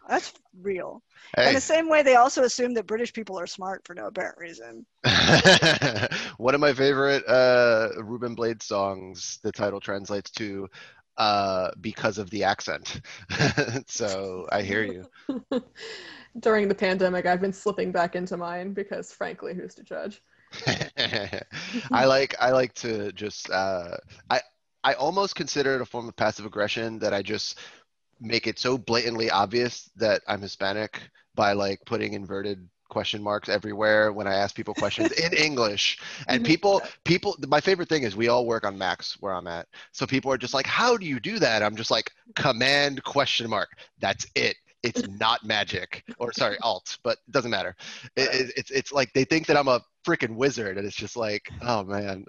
That's real. Hey. In the same way, they also assume that British people are smart for no apparent reason. One of my favorite Ruben Blades songs, the title translates to because of the accent. So I hear you. During the pandemic, I've been slipping back into mine because frankly, who's to judge? I like to just I almost consider it a form of passive aggression that I just make it so blatantly obvious that I'm Hispanic by like putting inverted question marks everywhere when I ask people questions in English. And people, my favorite thing is we all work on Macs where I'm at. So people are just like, how do you do that? I'm just like, command question mark. That's it. It's not magic, or sorry, alt, but it doesn't matter. It's like they think that I'm a freaking wizard, and it's just like, oh man.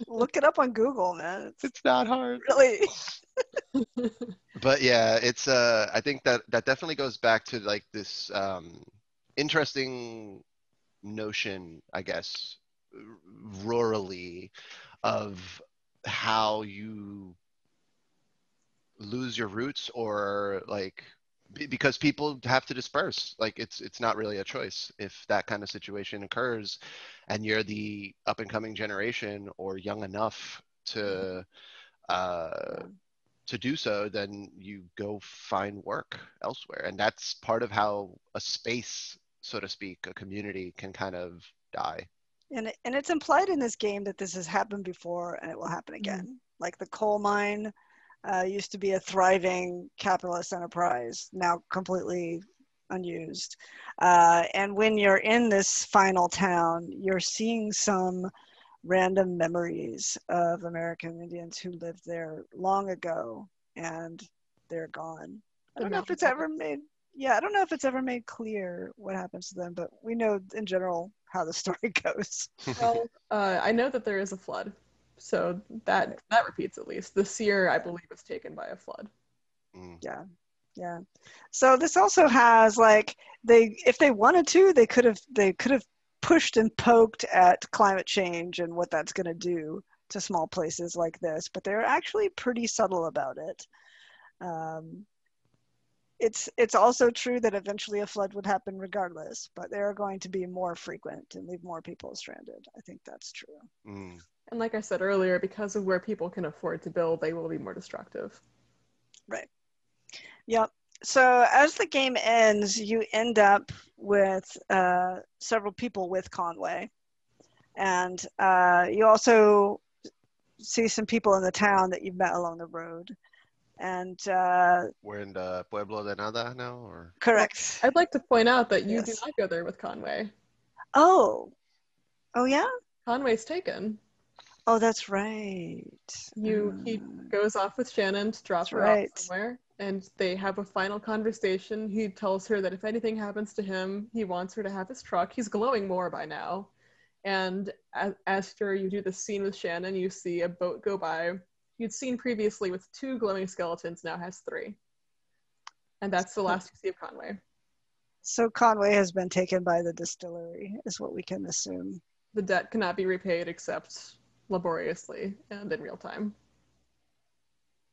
Look it up on Google, man. It's not hard. Really. But yeah, it's I think that definitely goes back to like this interesting notion, I guess, rurally, of how you lose your roots, or like because people have to disperse. Like it's not really a choice if that kind of situation occurs and you're the up and coming generation or young enough to do so, then you go find work elsewhere. And that's part of how a space, so to speak, a community can kind of die. And it's implied in this game that this has happened before and it will happen again. Like the coal mine used to be a thriving capitalist enterprise, now completely unused. And when you're in this final town, you're seeing some random memories of American Indians who lived there long ago, and they're gone. I don't know if it's ever made. Yeah, I don't know if it's ever made clear what happens to them, but we know in general how the story goes. Well, I know that there is a flood, so that repeats at least. The seer, I believe, was taken by a flood. Yeah. So this also has like if they wanted to, they could have pushed and poked at climate change and what that's going to do to small places like this, but they're actually pretty subtle about it. It's also true that eventually a flood would happen regardless, but they're going to be more frequent and leave more people stranded. I think that's true. And like I said earlier, because of where people can afford to build, they will be more destructive. Right. Yep. So as the game ends, you end up with several people with Conway, and you also see some people in the town that you've met along the road. And We're in the Pueblo de Nada now, or correct. I'd like to point out that you do Yes. not go there with Conway. Oh, oh yeah. Conway's taken. Oh, that's right. He goes off with Shannon to drop That's her off right. somewhere, and they have a final conversation. He tells her that if anything happens to him, he wants her to have his truck. He's glowing more by now. And after you do the scene with Shannon, you see a boat go by. You'd seen previously with 2 glowing skeletons, now has 3. And that's the last you see of Conway. So Conway has been taken by the distillery, is what we can assume. The debt cannot be repaid except laboriously and in real time.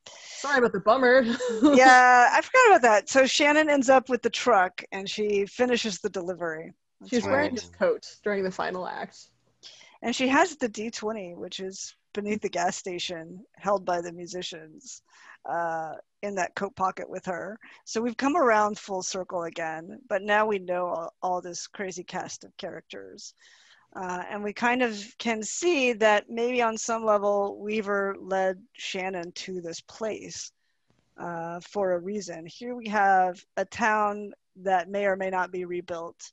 Sorry about the bummer. Yeah, I forgot about that. So Shannon ends up with the truck and she finishes the delivery. That's She's wearing right. his coat during the final act. And she has the D20, which is beneath the gas station, held by the musicians, in that coat pocket with her. So we've come around full circle again, but now we know all this crazy cast of characters. And we kind of can see that maybe on some level, Weaver led Shannon to this place for a reason. Here we have a town that may or may not be rebuilt,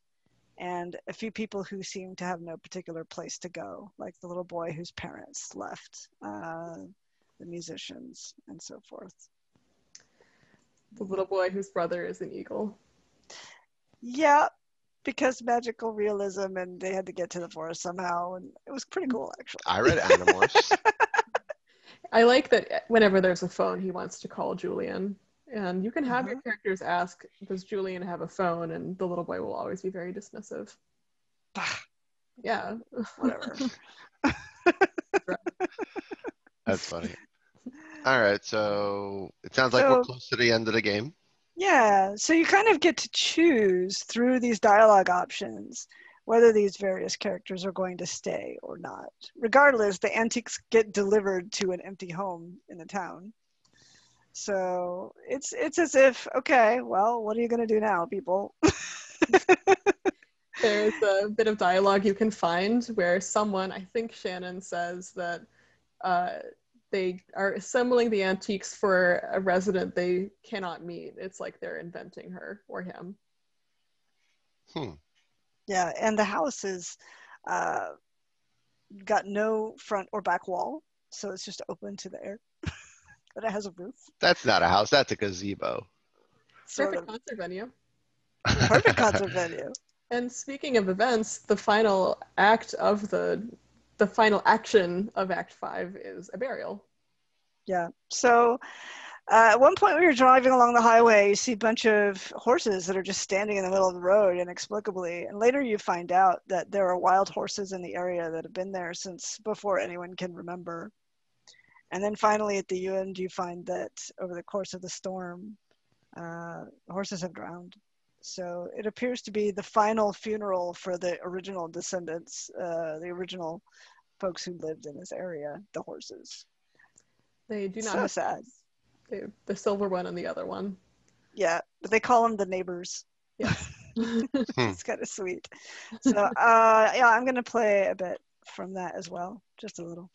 and a few people who seem to have no particular place to go, like the little boy whose parents left, the musicians, and so forth. The little boy whose brother is an eagle. Yeah, because magical realism, and they had to get to the forest somehow, and it was pretty cool, actually. I read Animorphs. I like that whenever there's a phone, he wants to call Julian. And you can have your characters ask, does Julian have a phone? And the little boy will always be very dismissive. Yeah. Whatever. That's funny. All right, so it sounds like we're close to the end of the game. Yeah, so you kind of get to choose through these dialogue options whether these various characters are going to stay or not. Regardless, the antiques get delivered to an empty home in the town. So it's as if, okay, well, what are you going to do now, people? There's a bit of dialogue you can find where someone, I think Shannon says that they are assembling the antiques for a resident they cannot meet. It's like they're inventing her or him. Yeah, and the house is got no front or back wall, so it's just open to the air. But it has a roof. That's not a house, that's a gazebo. Perfect concert venue. Perfect concert venue. And speaking of events, the final act of the final action of Act 5 is a burial. Yeah. So at one point we were driving along the highway, you see a bunch of horses that are just standing in the middle of the road inexplicably. And later you find out that there are wild horses in the area that have been there since before anyone can remember. And then finally at the end you find that over the course of the storm, horses have drowned. So it appears to be the final funeral for the original descendants, the original folks who lived in this area, the horses. They do not so have sad. The silver one and the other one. Yeah, but they call them the neighbors. Yeah. It's kind of sweet. So yeah, I'm going to play a bit from that as well, just a little,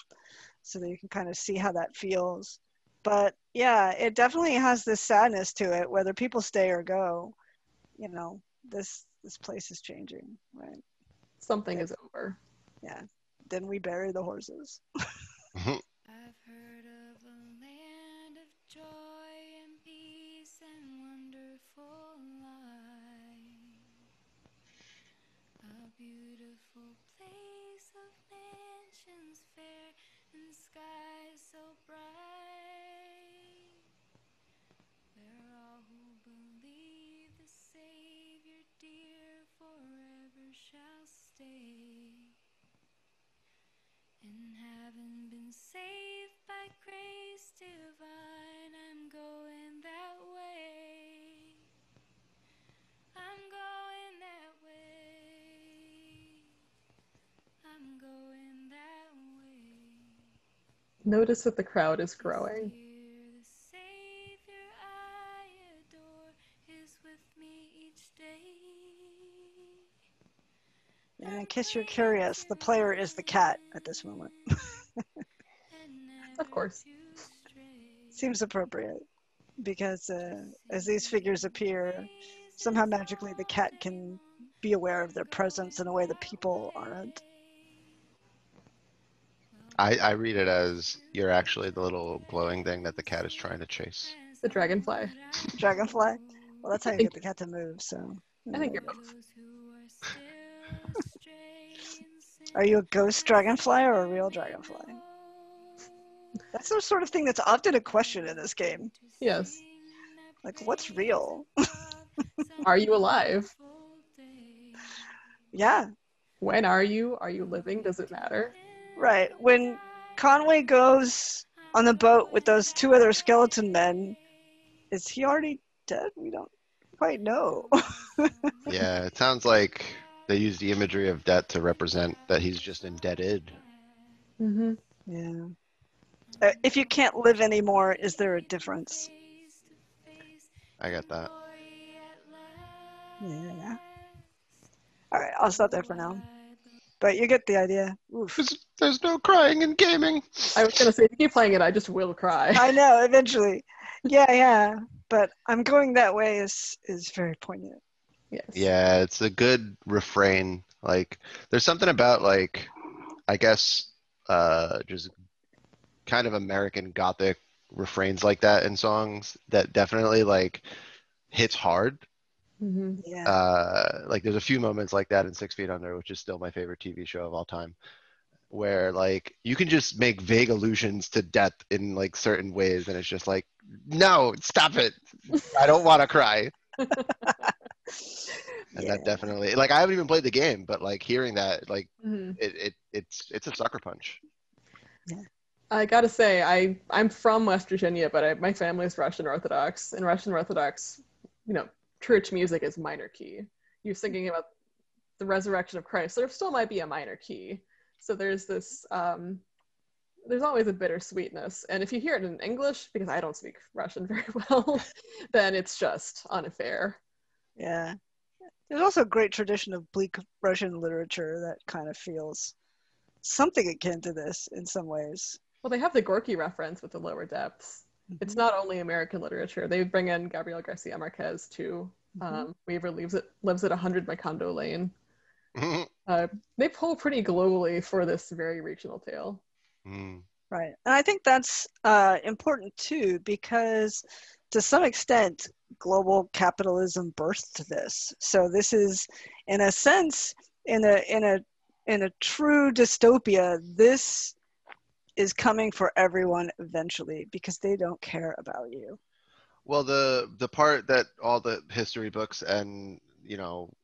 so that you can kind of see how that feels. But yeah, it definitely has this sadness to it, whether people stay or go. You know, this place is changing, right? Something is over. Yeah. Then we bury the horses. I've heard of a land of joy and peace and wonderful life. A beautiful place of mansions fair and skies so bright, where all who believe the Savior dear forever shall stay. And having been saved by grace divine, I'm going that way. I'm going that way. I'm going that way. Notice that the crowd is growing. The Savior I adore And in case you're curious, the player is the cat at this moment. Of course. Seems appropriate because as these figures appear, somehow magically the cat can be aware of their presence in a way that people aren't. I read it as you're actually the little glowing thing that the cat is trying to chase. The dragonfly. Dragonfly? Well, that's how you get the cat to move, so. I think you're both. Are you a ghost dragonfly or a real dragonfly? That's the sort of thing that's often a question in this game. Yes. Like, what's real? Are you alive? Yeah, When are you? Are you living? Does it matter? right. When Conway goes on the boat with those two other skeleton men, is he already dead? We don't quite know. Yeah, it sounds like they use the imagery of death to represent that he's just indebted. Mm-hmm. Yeah. If you can't live anymore, is there a difference? I get that. Yeah. All right, I'll stop there for now. But you get the idea. Oof. There's no crying in gaming. I was gonna say, if you keep playing it, I just will cry. I know, eventually. Yeah. But I'm going that way is very poignant. Yes. Yeah, it's a good refrain. Like, there's something about, like, I guess, just kind of American Gothic refrains like that in songs that definitely, like, hits hard. Mm-hmm. Yeah. Like, there's a few moments like that in 6 Feet Under, which is still my favorite TV show of all time, where, like, you can just make vague allusions to death in, like, certain ways, and it's just like, no, stop it. I don't want to cry. And Yeah. that definitely, like, I haven't even played the game, but, like, hearing that, like, Mm-hmm. it's a sucker punch. I gotta say, I'm from West Virginia, but my family's Russian Orthodox. In Russian Orthodox, church music is minor key. You're thinking about the resurrection of Christ. There still might be a minor key. So there's this, there's always a bittersweetness. And if you hear it in English, because I don't speak Russian very well, then it's just unfair. Yeah. There's also a great tradition of bleak Russian literature that kind of feels something akin to this in some ways. Well, they have the Gorky reference with the lower depths. It's not only American literature. They bring in Gabriel Garcia Marquez too. Weaver lives at 100 Macondo Lane. They pull pretty globally for this very regional tale. Right. And I think that's important too, because to some extent, global capitalism birthed this. So this is, in a sense, in a true dystopia, this is coming for everyone eventually because they don't care about you. Well, the part that all the history books and,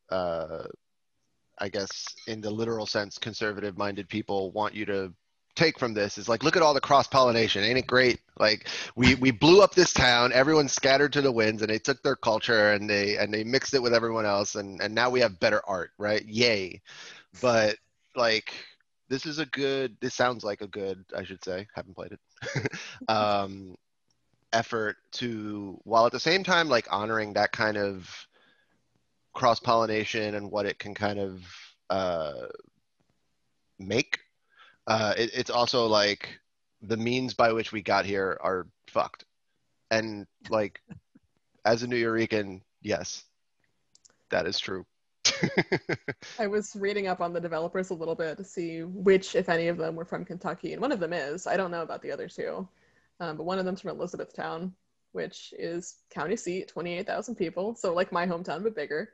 I guess in the literal sense, conservative-minded people want you to take from this is like, look at all the cross-pollination. Ain't it great? Like, we blew up this town, everyone scattered to the winds, and they took their culture and they mixed it with everyone else, and now we have better art, right? Yay. But, like, this sounds like a good, I should say, haven't played it, effort to, while at the same time, like, honoring that kind of cross-pollination and what it can kind of make. It's also like the means by which we got here are fucked. And, like, as a New Yorican, yes, that is true. I was reading up on the developers a little bit to see which, if any of them, were from Kentucky, and one of them is. I don't know about the other two, but one of them's from Elizabethtown, which is county seat, 28,000 people, so like my hometown, but bigger.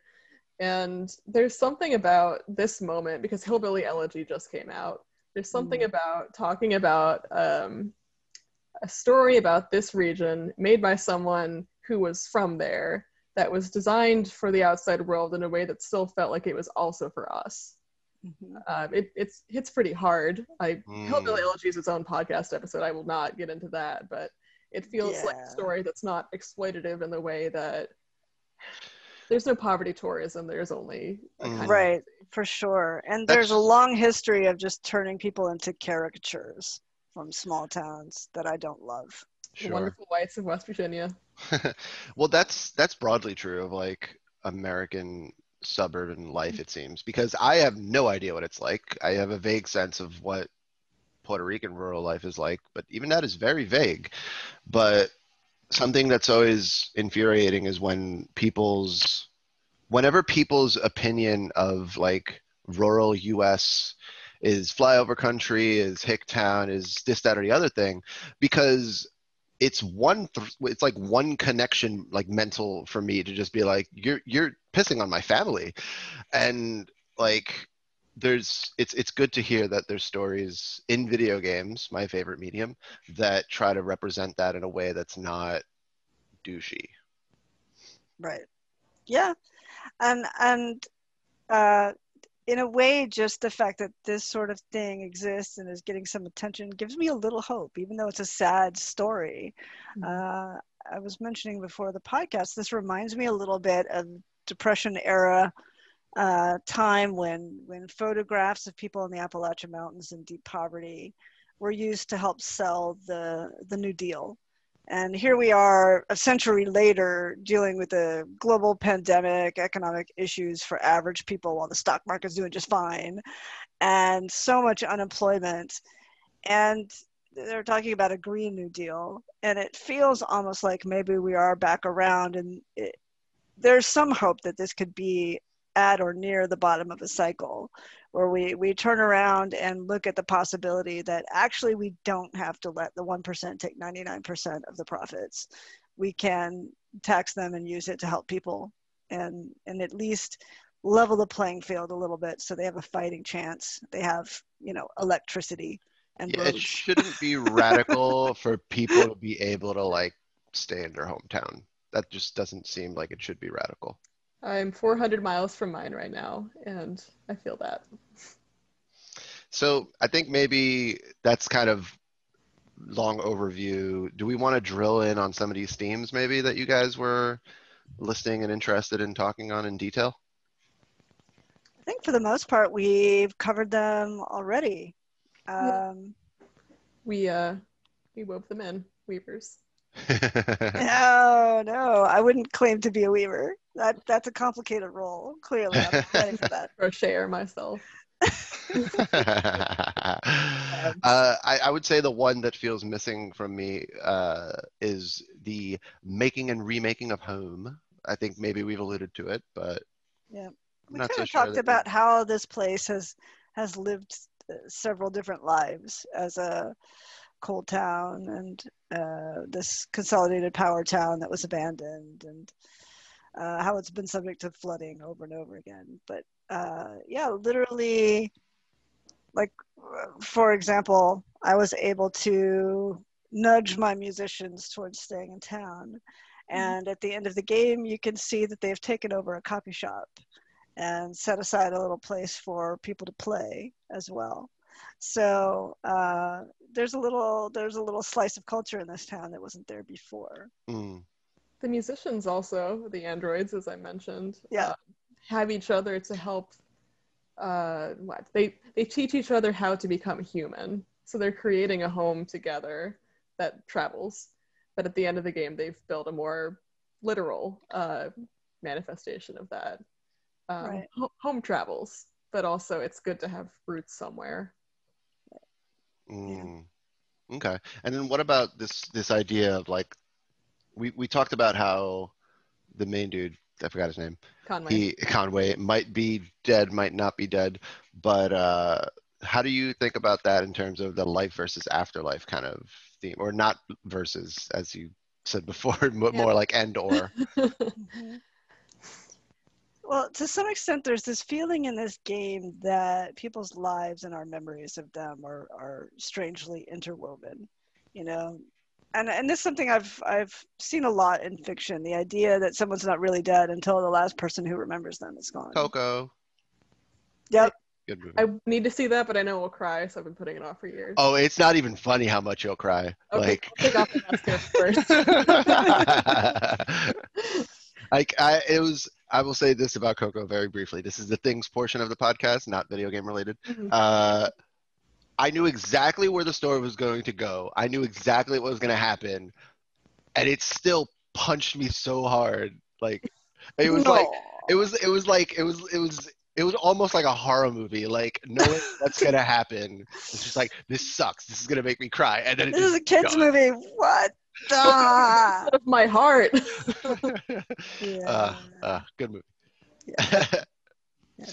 And there's something about this moment, because Hillbilly Elegy just came out, there's something about talking about a story about this region made by someone who was from there, that was designed for the outside world in a way that still felt like it was also for us. It hits pretty hard. Hillbilly Elegy is its own podcast episode. I will not get into that, but it feels like a story that's not exploitative in the way that there's no poverty tourism. There's only a kind right, for sure. And there's a long history of just turning people into caricatures from small towns that I don't love. The wonderful whites of West Virginia. Well, that's broadly true of, like, American suburban life, it seems, because I have no idea what it's like. I have a vague sense of what Puerto Rican rural life is like, but even that is very vague. But something that's always infuriating is whenever people's opinion of like rural US is flyover country, is hick town, is this, that, or the other thing, because it's like one connection, like mental for me to just be like, you're pissing on my family. And like it's good to hear that there's stories in video games, my favorite medium, that try to represent that in a way that's not douchey. Right. Yeah. And uh, in a way, just the fact that this sort of thing exists and is getting some attention gives me a little hope, even though it's a sad story. I was mentioning before the podcast, this reminds me a little bit of Depression era time when photographs of people in the Appalachian Mountains in deep poverty were used to help sell the New Deal. And here we are a century later dealing with a global pandemic, economic issues for average people while the stock market's doing just fine, and so much unemployment. And they're talking about a Green New Deal. And it feels almost like maybe we are back around, and there's some hope that this could be at or near the bottom of a cycle where we turn around and look at the possibility that actually we don't have to let the 1% take 99% of the profits. We can tax them and use it to help people and at least level the playing field a little bit so they have a fighting chance. They have, electricity and Yeah, it roads. shouldn't be radical for people to be able to like stay in their hometown. That just doesn't seem like it should be radical. I'm 400 miles from mine right now, and I feel that. So I think maybe that's kind of long overview. Do we want to drill in on some of these themes maybe that you guys were listing and interested in talking on in detail? I think for the most part, we've covered them already. We wove them in, weavers. No, I wouldn't claim to be a weaver. That's a complicated role. Clearly, I'm not ready for that. Crocheter myself. I would say the one that feels missing from me is the making and remaking of home. I think maybe we've alluded to it, but yeah, I'm we not kind so of sure talked that about how this place has lived several different lives as a coal town and this consolidated power town that was abandoned, and how it's been subject to flooding over and over again. But yeah, literally, like for example, I was able to nudge my musicians towards staying in town. And at the end of the game, you can see that they've taken over a copy shop and set aside a little place for people to play as well. So there's a little slice of culture in this town that wasn't there before. Mm. The musicians also, the androids, as I mentioned, Yeah. have each other to help. They teach each other how to become human. So they're creating a home together that travels. But at the end of the game, they've built a more literal manifestation of that. Right. Home travels, but also it's good to have roots somewhere. Mm. Okay. And then what about this idea of like we talked about how the main dude, I forgot his name. Conway might be dead, might not be dead, but how do you think about that in terms of the life versus afterlife kind of theme, or not versus, as you said before, more like and or? Mm-hmm. Well, to some extent, there's this feeling in this game that people's lives and our memories of them are strangely interwoven, And this is something I've seen a lot in fiction. The idea that someone's not really dead until the last person who remembers them is gone. Coco. Yep. Good movie. I need to see that, but I know we'll cry, so I've been putting it off for years. Oh, it's not even funny how much you'll cry. Okay, Like, I'll take off the mask first. I will say this about Coco very briefly. This is the things portion of the podcast, not video game related. Mm-hmm. I knew exactly where the story was going to go. I knew exactly what was going to happen, and it still punched me so hard. Like, it was like it was almost like a horror movie, like knowing what's gonna happen. It's just like, this sucks. This is gonna make me cry, and then it This is a just kids does. movie. What? Ah. Out of my heart. Yeah. Good movie. Yeah.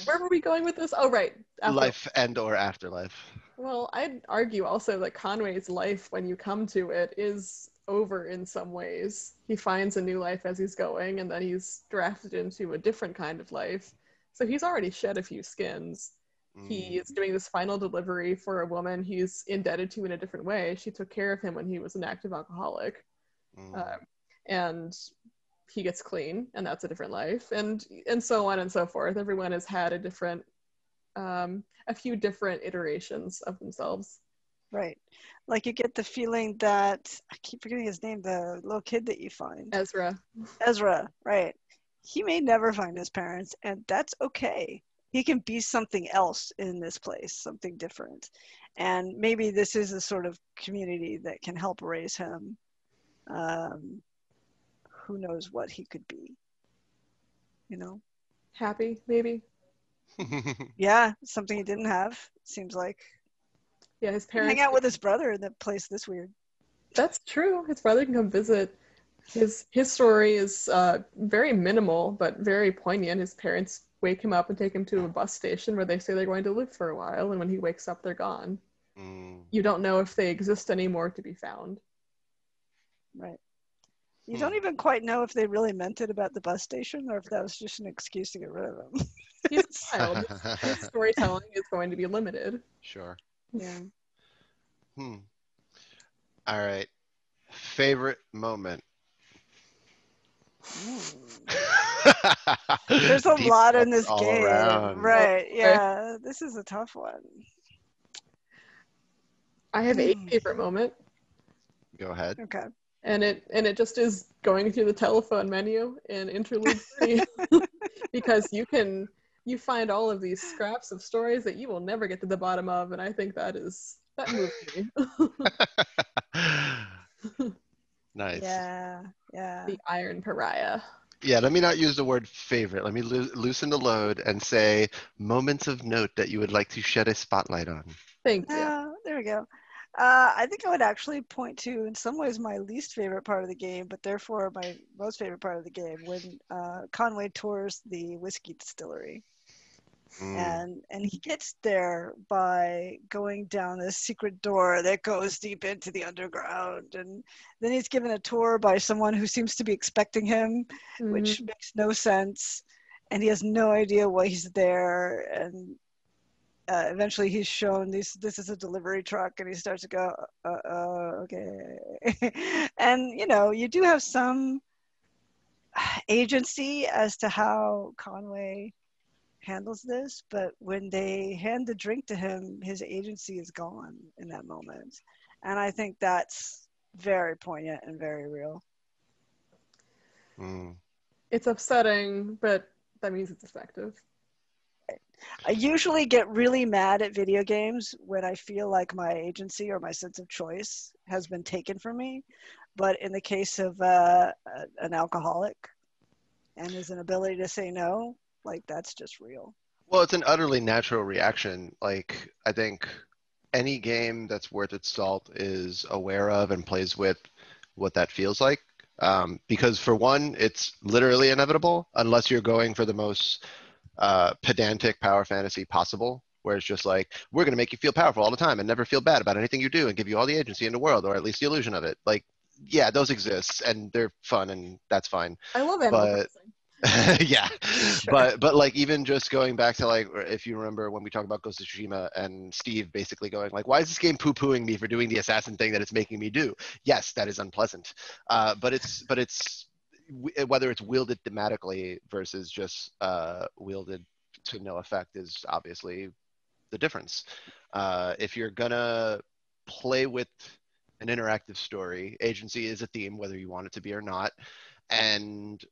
Where were we going with this? Oh, right. Life and or afterlife. Well, I'd argue also that Conway's life, when you come to it, is over in some ways. He finds a new life as he's going, and then he's drafted into a different kind of life. So he's already shed a few skins. He is doing this final delivery for a woman he's indebted to in a different way. She took care of him when he was an active alcoholic. And he gets clean, and that's a different life, and so on and so forth. Everyone has had a different, a few different iterations of themselves. Right. Like you get the feeling that, I keep forgetting his name, the little kid that you find. Ezra. Ezra, right. He may never find his parents, and that's okay. He can be something else in this place, something different. And maybe this is a sort of community that can help raise him. Who knows what he could be, you know? Happy, maybe. Yeah, something he didn't have, seems like. Yeah, his parents Hang out with his brother in a place this weird. That's true. His brother can come visit. His story is very minimal but very poignant. His parents wake him up and take him to a bus station where they say they're going to live for a while, and when he wakes up, they're gone. You don't know if they exist anymore to be found. Right. You don't even quite know if they really meant it about the bus station or if that was just an excuse to get rid of him. He's a child. His storytelling is going to be limited. Sure. Yeah. All right. Favorite moment. There's a Deep lot in this all game. around. Right. Yeah. This is a tough one. I have a favorite moment. Go ahead. Okay. And it just is going through the telephone menu in Interlude 3 because you find all of these scraps of stories that you will never get to the bottom of, and I think that moved me. Nice. Yeah. Yeah. The Iron Pariah. Yeah, let me not use the word favorite. Let me loosen the load and say moments of note that you would like to shed a spotlight on. Thank you. There we go. I think I would actually point to, in some ways, my least favorite part of the game, but therefore my most favorite part of the game, when Conway tours the whiskey distillery. And he gets there by going down this secret door that goes deep into the underground. And then he's given a tour by someone who seems to be expecting him, which makes no sense. And he has no idea why he's there. And eventually he's shown this is a delivery truck, and he starts to go, okay. And, you do have some agency as to how Conway handles this, but when they hand the drink to him, his agency is gone in that moment. And I think that's very poignant and very real. It's upsetting, but that means it's effective. I usually get really mad at video games when I feel like my agency or my sense of choice has been taken from me. But in the case of an alcoholic and his inability to say no, like, that's just real. Well, it's an utterly natural reaction. Like, I think any game that's worth its salt is aware of and plays with what that feels like. Because for one, it's literally inevitable unless you're going for the most pedantic power fantasy possible, where it's just like, we're going to make you feel powerful all the time and never feel bad about anything you do and give you all the agency in the world, or at least the illusion of it. Like, yeah, those exist and they're fun and that's fine. I love Animal Crossing. Yeah, sure. but like, even just going back to, like, if you remember when we talked about Ghost of Tsushima and Steve basically going like, why is this game poo-pooing me for doing the assassin thing that it's making me do? Yes, that is unpleasant, but it's whether it's wielded thematically versus just wielded to no effect is obviously the difference. If you're gonna play with an interactive story, agency is a theme whether you want it to be or not, and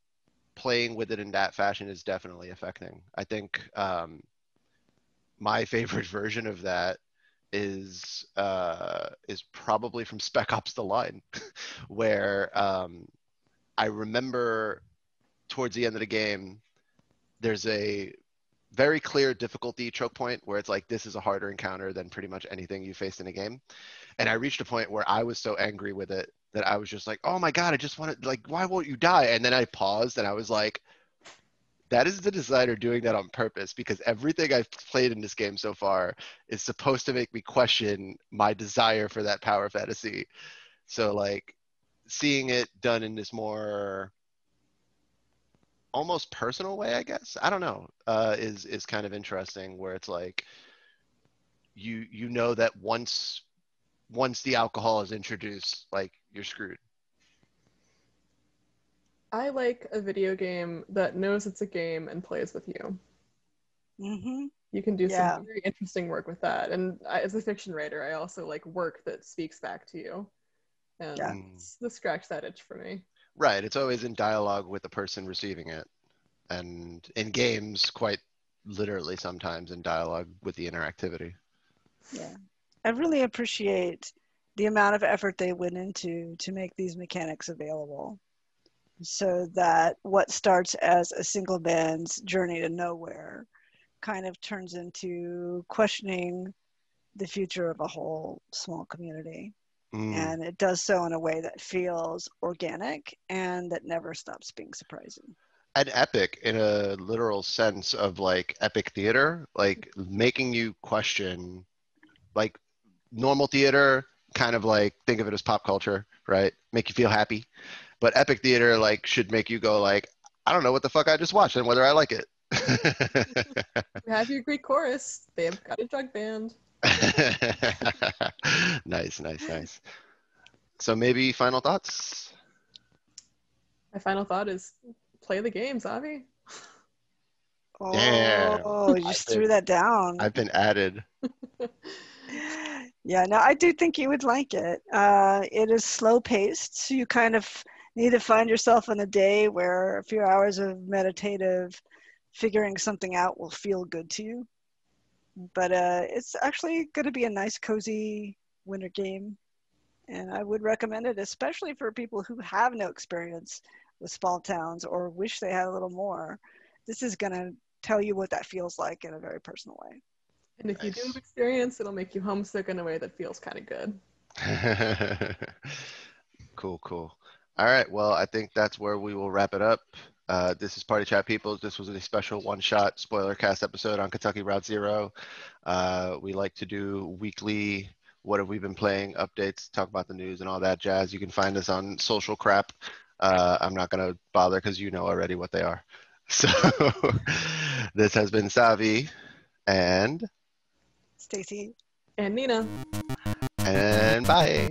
playing with it in that fashion is definitely affecting. I think my favorite version of that is probably from Spec Ops: The Line, where I remember towards the end of the game, there's a very clear difficulty choke point where it's like, this is a harder encounter than pretty much anything you faced in a game. And I reached a point where I was so angry with it that I was just like, oh my God, I just want to, like, why won't you die? And then I paused and I was like, that is the designer doing that on purpose, because everything I've played in this game so far is supposed to make me question my desire for that power fantasy. So like seeing it done in this more almost personal way, I guess, I don't know, is kind of interesting, where it's like you know that once the alcohol is introduced, like, you're screwed. I like a video game that knows it's a game and plays with you. Mm-hmm. You can do Yeah. some very interesting work with that. And as a fiction writer, I also like work that speaks back to you. And Yeah. it's the scratch that itch for me. Right, it's always in dialogue with the person receiving it, and in games quite literally sometimes in dialogue with the interactivity. Yeah. I really appreciate the amount of effort they went into to make these mechanics available, so that what starts as a single man's journey to nowhere kind of turns into questioning the future of a whole small community. And it does so in a way that feels organic and that never stops being surprising. And epic in a literal sense of like epic theater, like making you question, like normal theater, kind of like think of it as pop culture, right? Make you feel happy. But epic theater like should make you go like, I don't know what the fuck I just watched and whether I like it. You have your Greek chorus. They've got a drug band. Nice. So maybe final thoughts? My final thought is play the games, Avi. Damn. Oh, you just threw that down. I've been added. Yeah, no, I do think you would like it. It is slow paced, so you kind of need to find yourself in a day where a few hours of meditative figuring something out will feel good to you. But it's actually going to be a nice, cozy winter game. And I would recommend it, especially for people who have no experience with small towns or wish they had a little more. This is going to tell you what that feels like in a very personal way. And if you do Nice. have experience, it'll make you homesick in a way that feels kind of good. Cool. All right, well, I think that's where we will wrap it up. This is Party Chat Peoples. This was a special one-shot spoiler cast episode on Kentucky Route Zero. We like to do weekly what have we been playing updates, talk about the news and all that jazz. You can find us on social crap. I'm not going to bother because you know already what they are. So this has been Savi and Stacy. And Nina. bye.